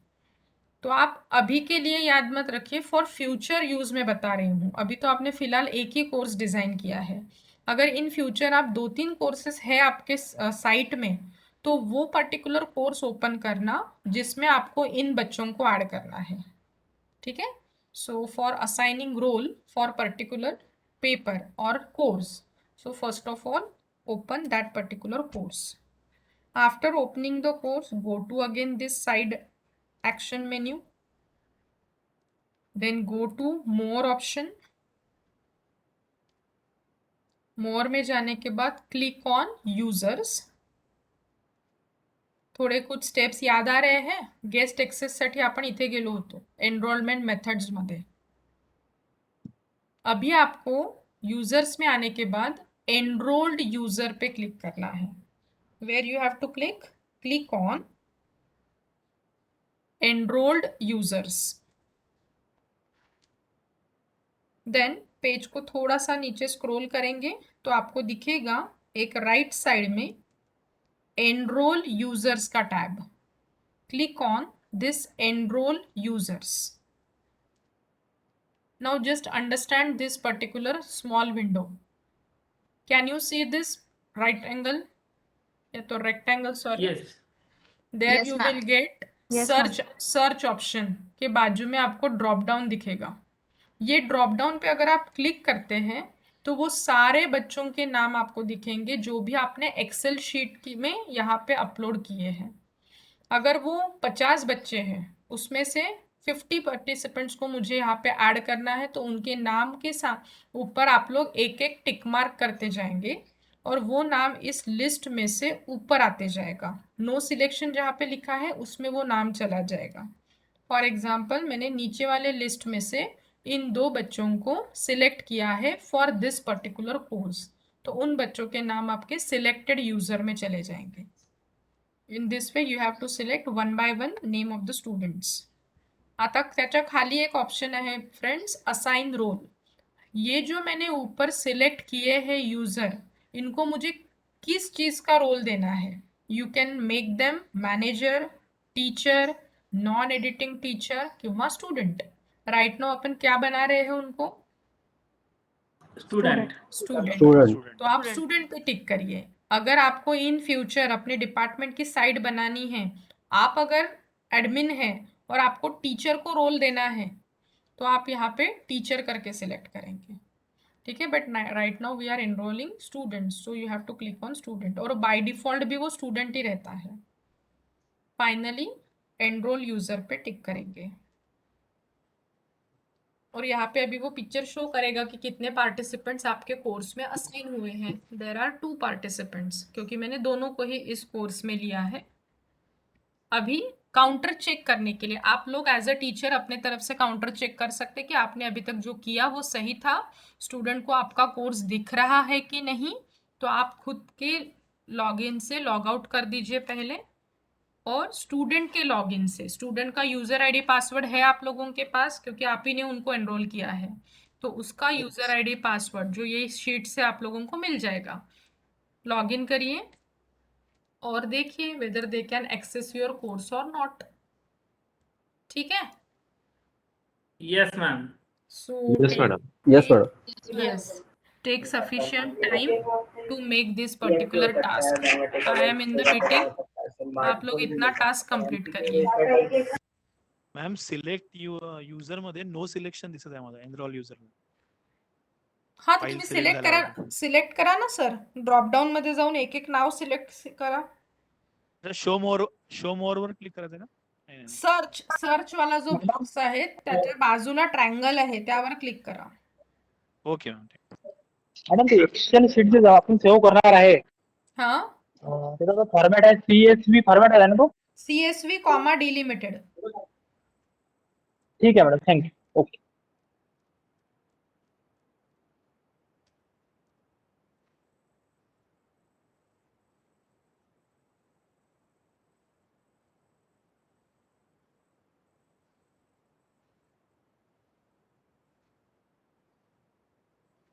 तो आप अभी के लिए याद मत रखिए, फॉर फ्यूचर यूज में बता रही हूँ. अभी तो आपने फिलहाल एक ही कोर्स डिज़ाइन किया है. अगर इन फ्यूचर आप 2-3 कोर्सेस है आपके साइट में तो वो पर्टिकुलर कोर्स ओपन करना जिसमें आपको इन बच्चों को ऐड करना है. ठीक है. So for assigning role for particular paper और course, so first of all open that particular course. After opening the course, go to again this side action menu, then go to more option. more में जाने के बाद click on users. थोडे कुछ steps याद आ रहे हैं. गेस्ट एक्सेस साठी आपण इथे गेलो होतो एनरोलमेंट मेथड्स मध्ये. अभी आपको यूजर्स में आने के बाद एनरोल्ड यूजर पे क्लिक करना है. Where you have to click on enrolled users. Then page को थोड़ा सा नीचे स्क्रॉल करेंगे तो आपको दिखेगा एक राइट साइड में एनरोल यूजर्स का tab. Click on this enrol users. Now just understand this particular small window. Can you see this right angle? या तो rectangle, sorry. Yes. There Yes, you ma'am. will get Yes, search option के बाजू में आपको drop down दिखेगा. ये drop down पे अगर आप क्लिक करते हैं तो वो सारे बच्चों के नाम आपको दिखेंगे जो भी आपने एक्सेल शीट में यहाँ पे अपलोड किए हैं. अगर वो 50 बच्चे हैं उसमें से 50 पार्टिसिपेंट्स को मुझे यहाँ पे ऐड करना है तो उनके नाम के साथ ऊपर आप लोग एक एक टिक मार्क करते जाएंगे और वो नाम इस लिस्ट में से ऊपर आते जाएगा. नो सिलेक्शन जहाँ पे लिखा है उसमें वो नाम चला जाएगा. फॉर एग्जाम्पल मैंने नीचे वाले लिस्ट में से इन 2 बच्चों को सिलेक्ट किया है फॉर दिस पर्टिकुलर कोर्स, तो उन बच्चों के नाम आपके सिलेक्टेड यूजर में चले जाएंगे. In this way you have to select one by one name of the students. आता त्याच्या खाली एक ऑप्शन आहे फ्रेंड्स, असाइन रोल. ये जो मैंने ऊपर सिलेक्ट किए हैं यूजर, इनको मुझे किस चीज का रोल देना है. You can make them manager, teacher, non editing teacher किंवा स्टूडेंट. राइट नाउ अपन क्या बना रहे हैं उनको? स्टूडेंट. स्टूडेंट. स्टूडेंट. तो आप स्टूडेंट पे टिक करिए. अगर आपको इन फ्यूचर अपने डिपार्टमेंट की साइट बनानी है, आप अगर एडमिन है और आपको टीचर को रोल देना है, तो आप यहाँ पे टीचर करके सिलेक्ट करेंगे. ठीक है, but right now we are enrolling students, so you have to click on student. और बाय डिफॉल्ट भी वो स्टूडेंट ही रहता है. फाइनली एनरोल यूजर पे टिक करेंगे. और यहाँ पे अभी वो पिक्चर शो करेगा कि कितने पार्टिसिपेंट्स आपके कोर्स में असाइन हुए हैं. देर आर 2 पार्टिसिपेंट्स, क्योंकि मैंने दोनों को ही इस कोर्स में लिया है. अभी काउंटर चेक करने के लिए आप लोग एज अ टीचर अपने तरफ से काउंटर चेक कर सकते हैं कि आपने अभी तक जो किया वो सही था, स्टूडेंट को आपका कोर्स दिख रहा है कि नहीं. तो आप खुद के लॉगिन से लॉग आउट कर दीजिए पहले, और स्टूडेंट के लॉगिन से, स्टूडेंट का यूजर आईडी पासवर्ड है आप लोगों के पास, क्योंकि आप ही ने उनको एनरोल किया है, तो उसका यूजर आईडी पासवर्ड जो ये शीट से आप लोगों को मिल जाएगा. लॉगिन करिए और देखिए whether they can access your course और नॉट. ठीक है. Yes, ma'am. So Yes, madam. Yes, madam. yes, take sufficient time to make this particular task. I am in the meeting. आप लोग इतना टास्क कंप्लीट करिए. मॅम सिलेक्ट युजर मध्ये no selection दिसत आहे मला एनरोल युजर. हाँ, तो File तुम्ही select सिलेक्ट करा ना सर. ड्रॉप डाऊन मध्ये जाऊन एक एक नाव सिलेक्ट करा. शो मोर वर क्लिक करायचं का? नाही, नाही. सर्च वाला जो बॉक्स आहे त्याच्या बाजूला ट्रायंगल आहे त्यावर क्लिक करा. Okay ma'am. मॅडम ते एक्सेल शीट जे आपण सेव्ह करणार आहे हा, त्याचा जो फॉर्मॅट आहे CSV फॉर्मॅट आहे ना तो. CSV comma delimited. ठीक आहे madam, thank you. Okay.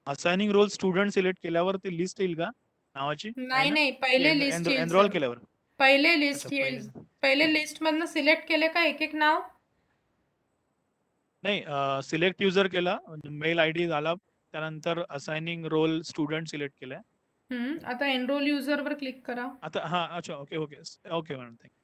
Assigning role student select केल्यावर ती लिस्ट येईल का नावाची? नाही नाही, पहिले लिस्ट येईल एनरोल sir. केल्यावर. पहिले लिस्ट अच्छा, येईल. पहिले. पहिले लिस्ट मधनं सिलेक्ट केले का एक एक नाव? नाही सिलेक्ट युजर केला, मेल आयडी झाला, त्यानंतर असाइनिंग रोल स्टुडंट सिलेक्ट केलाय. आता एनरोल युजर वर क्लिक करा. आता हा अच्छा okay okay okay madam thank you.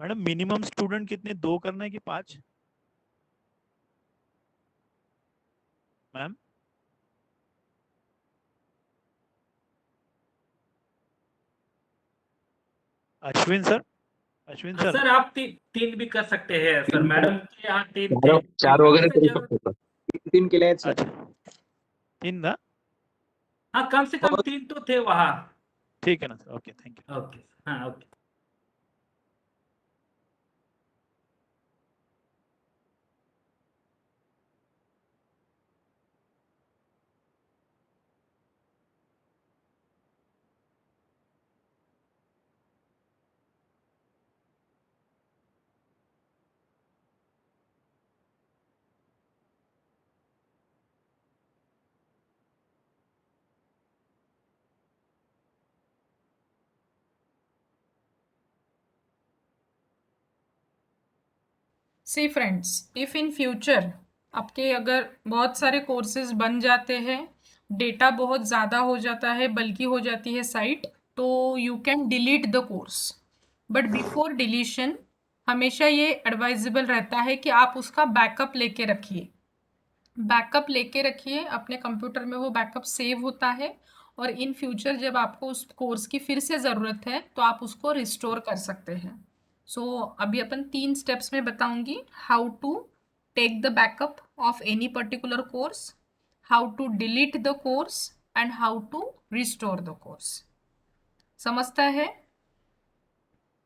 Madam minimum student कितने, 2 करना है कि 5? Ma'am Ashwin sir, Ashwin sir. Sir आप तीन भी कर सकते हैं सर, मैडम के यहाँ तीन थे। चार वगैरे करू जरूर- शकतो सर. 3 केले आहेत सर. अच्छा 3 ना, हाँ, कम से कम 3 तो थे वहाँ। ठीक है ना sir, okay thank you. Okay, हाँ okay. See friends, if in future आपके अगर बहुत सारे कोर्सेज बन जाते हैं, डेटा बहुत ज़्यादा हो जाता है, बल्कि हो जाती है साइट, तो you can delete the course. But before deletion हमेशा ये एडवाइजेबल रहता है कि आप उसका बैकअप लेके रखिए। बैकअप लेके रखिए अपने कंप्यूटर में, वो बैकअप सेव होता है और इन फ्यूचर जब आपको उस कोर्स की फिर से ज़रूरत है तो आप उसको रिस्टोर कर सकते हैं। सो अभी अपन 3 स्टेप्स में बताऊंगी, how to take the backup of any particular course, how to delete the course and how to restore the course. समजता है?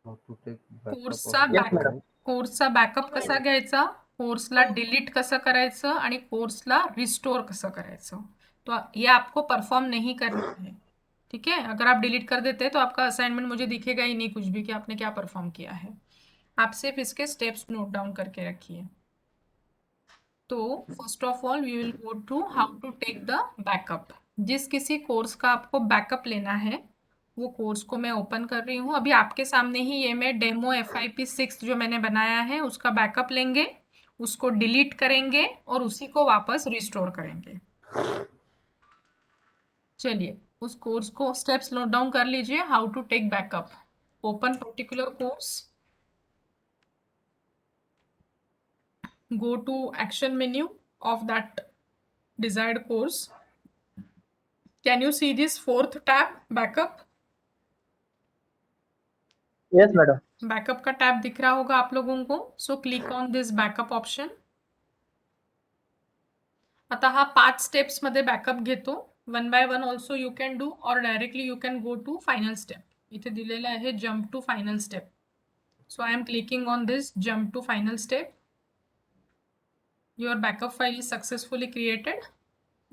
How to take backup कोर्सचा of- Yes, madam. कोर्सचा बॅकअप कसा घ्यायचा, कोर्सला डिलीट कसं करायचं आणि कोर्सला रिस्टोर कसं करायचं, तो ये आपको परफॉर्म नहीं करना है। ठीक है, अगर आप डिलीट कर देते हैं तो आपका असाइनमेंट मुझे दिखेगा ही नहीं कुछ भी कि आपने क्या परफॉर्म किया है। आप सिर्फ इसके स्टेप्स नोट डाउन करके रखिए। तो first of all we will go to how to take the backup. जिस किसी कोर्स का आपको बैकअप लेना है वो कोर्स को मैं ओपन कर रही हूँ। अभी आपके सामने ही ये मैं डेमो FIP 6 जो मैंने बनाया है उसका बैकअप लेंगे, उसको डिलीट करेंगे और उसी को वापस रिस्टोर करेंगे। चलिए उस कोर्स को स्टेप्स नोट डाउन कर लीजिए। How to take backup, open particular course, go to action menu of that desired course. Can you see this 4th tab, backup? Yes, madam. Backup का टैब दिख रहा होगा आप लोगों को। So click on this backup option. आता हा 5 steps मध्ये बॅकअप घेतो। 1 by 1 also you can do और directly you can go to final step. इथे दिलेलं आहे jump to final step. So I am clicking on this jump to final step. Your backup file is successfully created.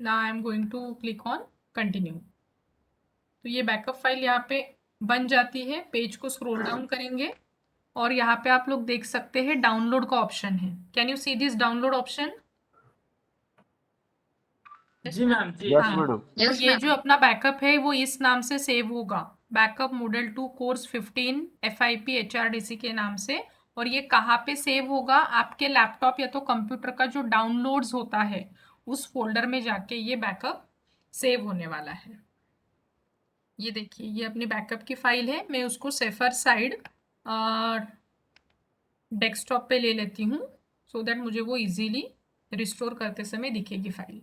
Now I am going to click on continue. तो ये backup file यहाँ पे बन जाती है। पेज को scroll down करेंगे और यहाँ पे आप लोग देख सकते हैं डाउनलोड का ऑप्शन है। Can you see this download option? जी मैम, जी Yes, हाँ, madam. तो Yes, ये ma'am. जो अपना बैकअप है वो इस नाम से सेव होगा, backup model 2 course 15 FIP HRDC के नाम से। और ये कहाँ पे सेव होगा? आपके लैपटॉप या तो कंप्यूटर का जो डाउनलोड्स होता है उस फोल्डर में जाके ये बैकअप सेव होने वाला है। ये देखिए ये अपनी बैकअप की फाइल है। मैं उसको सेफर साइड डेस्कटॉप पे ले लेती हूँ सो दैट मुझे वो इजीली रिस्टोर करते समय दिखेगी फाइल।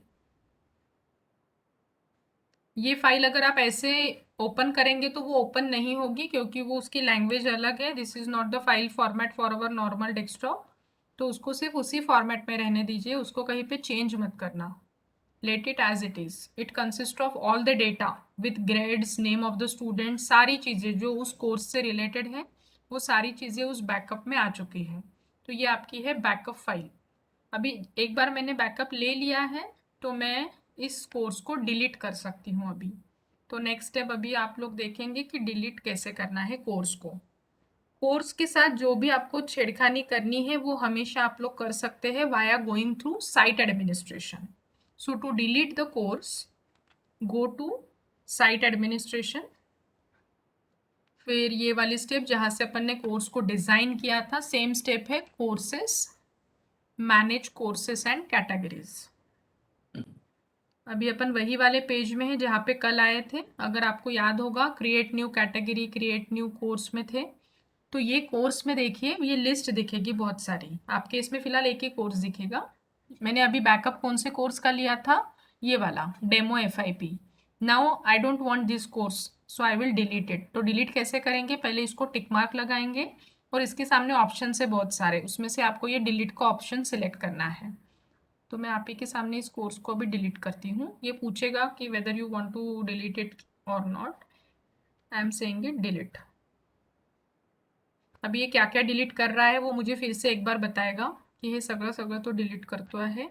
ये फाइल अगर आप ऐसे ओपन करेंगे तो वो ओपन नहीं होगी क्योंकि वो उसकी लैंग्वेज अलग है। This is not the file format for our normal desktop. तो उसको सिर्फ उसी फॉर्मेट में रहने दीजिए, उसको कहीं पे चेंज मत करना। Let it as it is. It consist of all the data with grades, name of the student, सारी चीज़ें जो उस कोर्स से रिलेटेड है वो सारी चीज़ें उस बैकअप में आ चुकी है। तो ये आपकी है बैकअप फाइल। अभी एक बार मैंने बैकअप ले लिया है तो मैं इस कोर्स को डिलीट कर सकती हूँ अभी। तो नेक्स्ट स्टेप अभी आप लोग देखेंगे कि डिलीट कैसे करना है कोर्स को। कोर्स के साथ जो भी आपको छेड़खानी करनी है वो हमेशा आप लोग कर सकते हैं via going through site administration. So to delete the course go to site administration. फिर ये वाली स्टेप जहाँ से अपन ने कोर्स को डिज़ाइन किया था सेम स्टेप है, courses, manage courses and categories. अभी अपन वही वाले पेज में है जहाँ पे कल आए थे। अगर आपको याद होगा create new category, create new course में थे। तो ये कोर्स में देखिए, ये लिस्ट दिखेगी बहुत सारी आपके, इसमें फिलहाल एक ही कोर्स दिखेगा। मैंने अभी बैकअप कौन से कोर्स का लिया था, ये वाला demo FIP। Now I don't want this course, so I will delete it. तो डिलीट कैसे करेंगे, पहले इसको टिक मार्क लगाएंगे और इसके सामने ऑप्शन है बहुत सारे, उसमें से आपको ये डिलीट का ऑप्शन सिलेक्ट करना है। तो मैं आप ही के सामने इस कोर्स को भी डिलीट करती हूँ। ये पूछेगा कि whether you want to delete it और not. I am saying it delete. अभी ये क्या क्या डिलीट कर रहा है वो मुझे फिर से एक बार बताएगा कि ये सगळं सगळं तो डिलीट करतो आहे।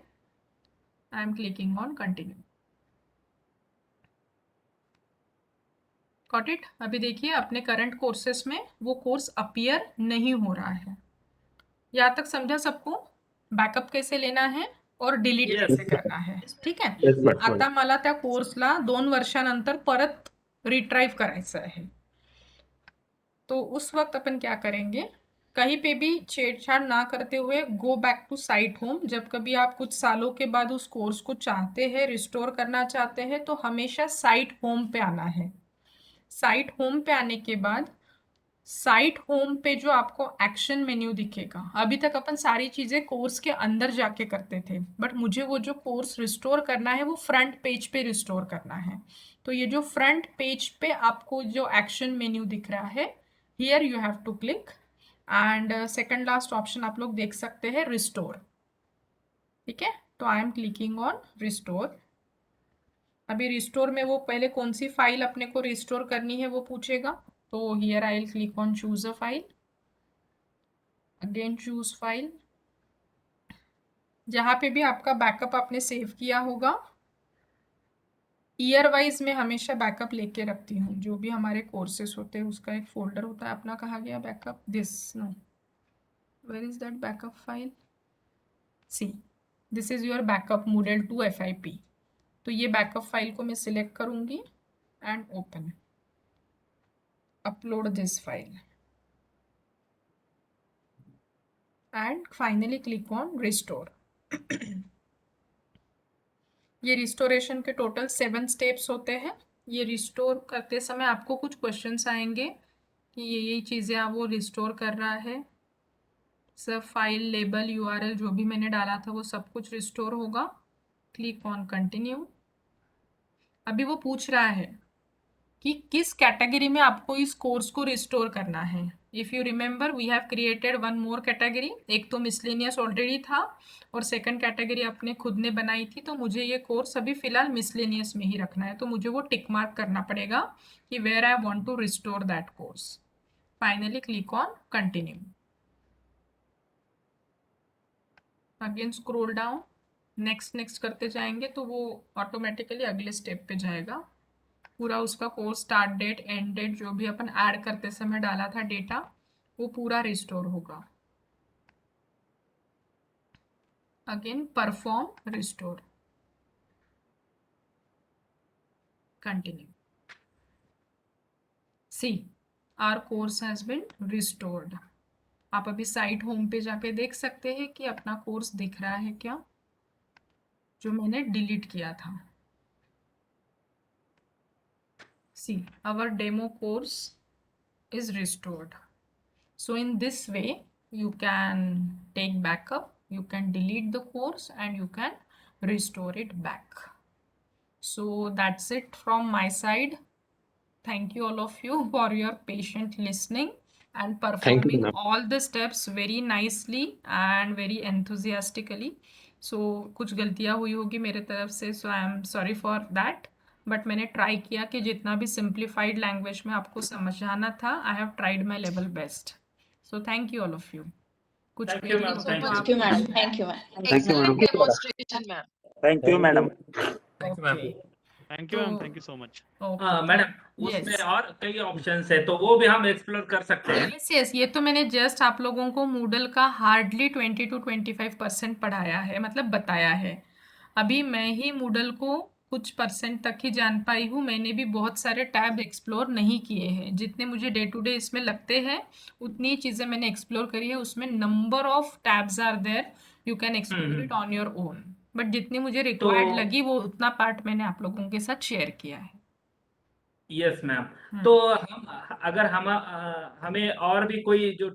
आई am clicking on continue. Got it. अभी देखिए अपने करंट कोर्सेस में वो कोर्स अपीयर नहीं हो रहा है। यहाँ तक समझा सबको, बॅकअप कैसे लेना है और डिलीट Yes. कैसे करना है, ठीक आहे। Yes, ma'am. आता मला त्या कोर्सला 2 वर्षानंतर परत रिट्राइव करायचं आहे। तो उस वक्त अपन क्या करेंगे, कहीं पे भी छेड़छाड़ ना करते हुए go back to site home. जब कभी आप कुछ सालों के बाद उस कोर्स को चाहते हैं, रिस्टोर करना चाहते हैं, तो हमेशा साइट होम पे आना है। साइट होम पे आने के बाद साइट होम पे जो आपको एक्शन मेन्यू दिखेगा, अभी तक अपन सारी चीज़ें कोर्स के अंदर जाके करते थे, बट मुझे वो जो कोर्स रिस्टोर करना है वो फ्रंट पेज पे रिस्टोर करना है। तो ये जो फ्रंट पेज पे आपको जो एक्शन मेन्यू दिख रहा है, here you have to click and second last option आप लोग देख सकते हैं रिस्टोर, ठीक है। तो I am clicking on restore. अभी रिस्टोर में वो पहले कौन सी फाइल अपने को रिस्टोर करनी है वो पूछेगा। तो here I will click on choose a file, again choose file. जहाँ पे भी आपका बैकअप आपने सेव किया होगा, ईयर वाइज में हमेशा बैकअप लेके रखती हूँ। जो भी हमारे कोर्सेस होते हैं उसका एक फोल्डर होता है अपना, कहाँ गया backup, this, no, where is that backup file, see this is your backup Moodle 2 FIP। तो ये बैकअप फाइल को मैं सिलेक्ट करूँगी and open, upload this file and finally click on restore. ये रिस्टोरेशन के टोटल 7 स्टेप्स होते हैं। ये रिस्टोर करते समय आपको कुछ क्वेश्चंस आएंगे कि ये चीज़ें आप वो रिस्टोर कर रहा है, सब फाइल लेबल URL जो भी मैंने डाला था वो सब कुछ रिस्टोर होगा। Click on continue. अभी वो पूछ रहा है कि किस कैटेगरी में आपको इस कोर्स को रिस्टोर करना है। If you remember we have created 1 more category, एक तो मिसलेनियस ऑलरेडी था और सेकंड कैटेगरी अपने खुद ने बनाई थी। तो मुझे ये कोर्स अभी फिलहाल मिसलेनियस में ही रखना है, तो मुझे वो टिक मार्क करना पड़ेगा कि where I want to restore that course. Finally click on continue. Again scroll down, next next करते जाएंगे तो वो ऑटोमेटिकली अगले स्टेप पे जाएगा। पूरा उसका course start date end date जो भी अपन ऐड करते समय डाला था डेटा, वो पूरा रिस्टोर होगा। Again perform restore, continue. See our course has been restored. आप अभी साइट होम पे जाके देख सकते हैं कि अपना कोर्स दिख रहा है क्या, जो मैंने डिलीट किया था। See, our demo course is restored. So in this way, you can take backup, you can delete the course and you can restore it back. So that's it from my side. Thank you all of you for your patient listening and performing ma'am. all the steps very nicely and very enthusiastically. So कुछ गलतियाँ हुई होगी मेरे तरफ से, so I am sorry for that. But मैंने try किया कि जितना भी सिंप्लीफाइड लैंग्वेज में आपको समझाना था, I have tried my level best. So thank you all of you. कुछ Thank you, query ma'am. हो Thank तो you. आप Thank you, madam. Thank you, madam. Thank you, madam. Demonstration, ma'am. Thank you madam. Thank you, ma'am. Thank you ma'am, तो- thank you so much. हाँ madam, उसमें Yes. और कई options है तो वो भी हम एक्सप्लोर कर सकते हैं। यस यस, ये तो मैंने जस्ट आप लोगों को Moodle का हार्डली 20 to 25% पढ़ाया है, मतलब बताया है। अभी मैं ही Moodle को कुछ परसेंट तक ही जान पाई हूँ। मैंने भी बहुत सारे टैब एक्सप्लोर नहीं किए हैं। जितने मुझे डे टू डे इसमें लगते हैं उतनी चीज़ें मैंने एक्सप्लोर करी है। उसमें number of tabs are there, you can explore it on your own, but जितनी मुझे रिक्वायर्ड लगी वो उतना पार्ट मैंने आप लोगों के साथ शेयर किया है। Yes ma'am. हम्म। तो हम अगर हम हमें और भी कोई जो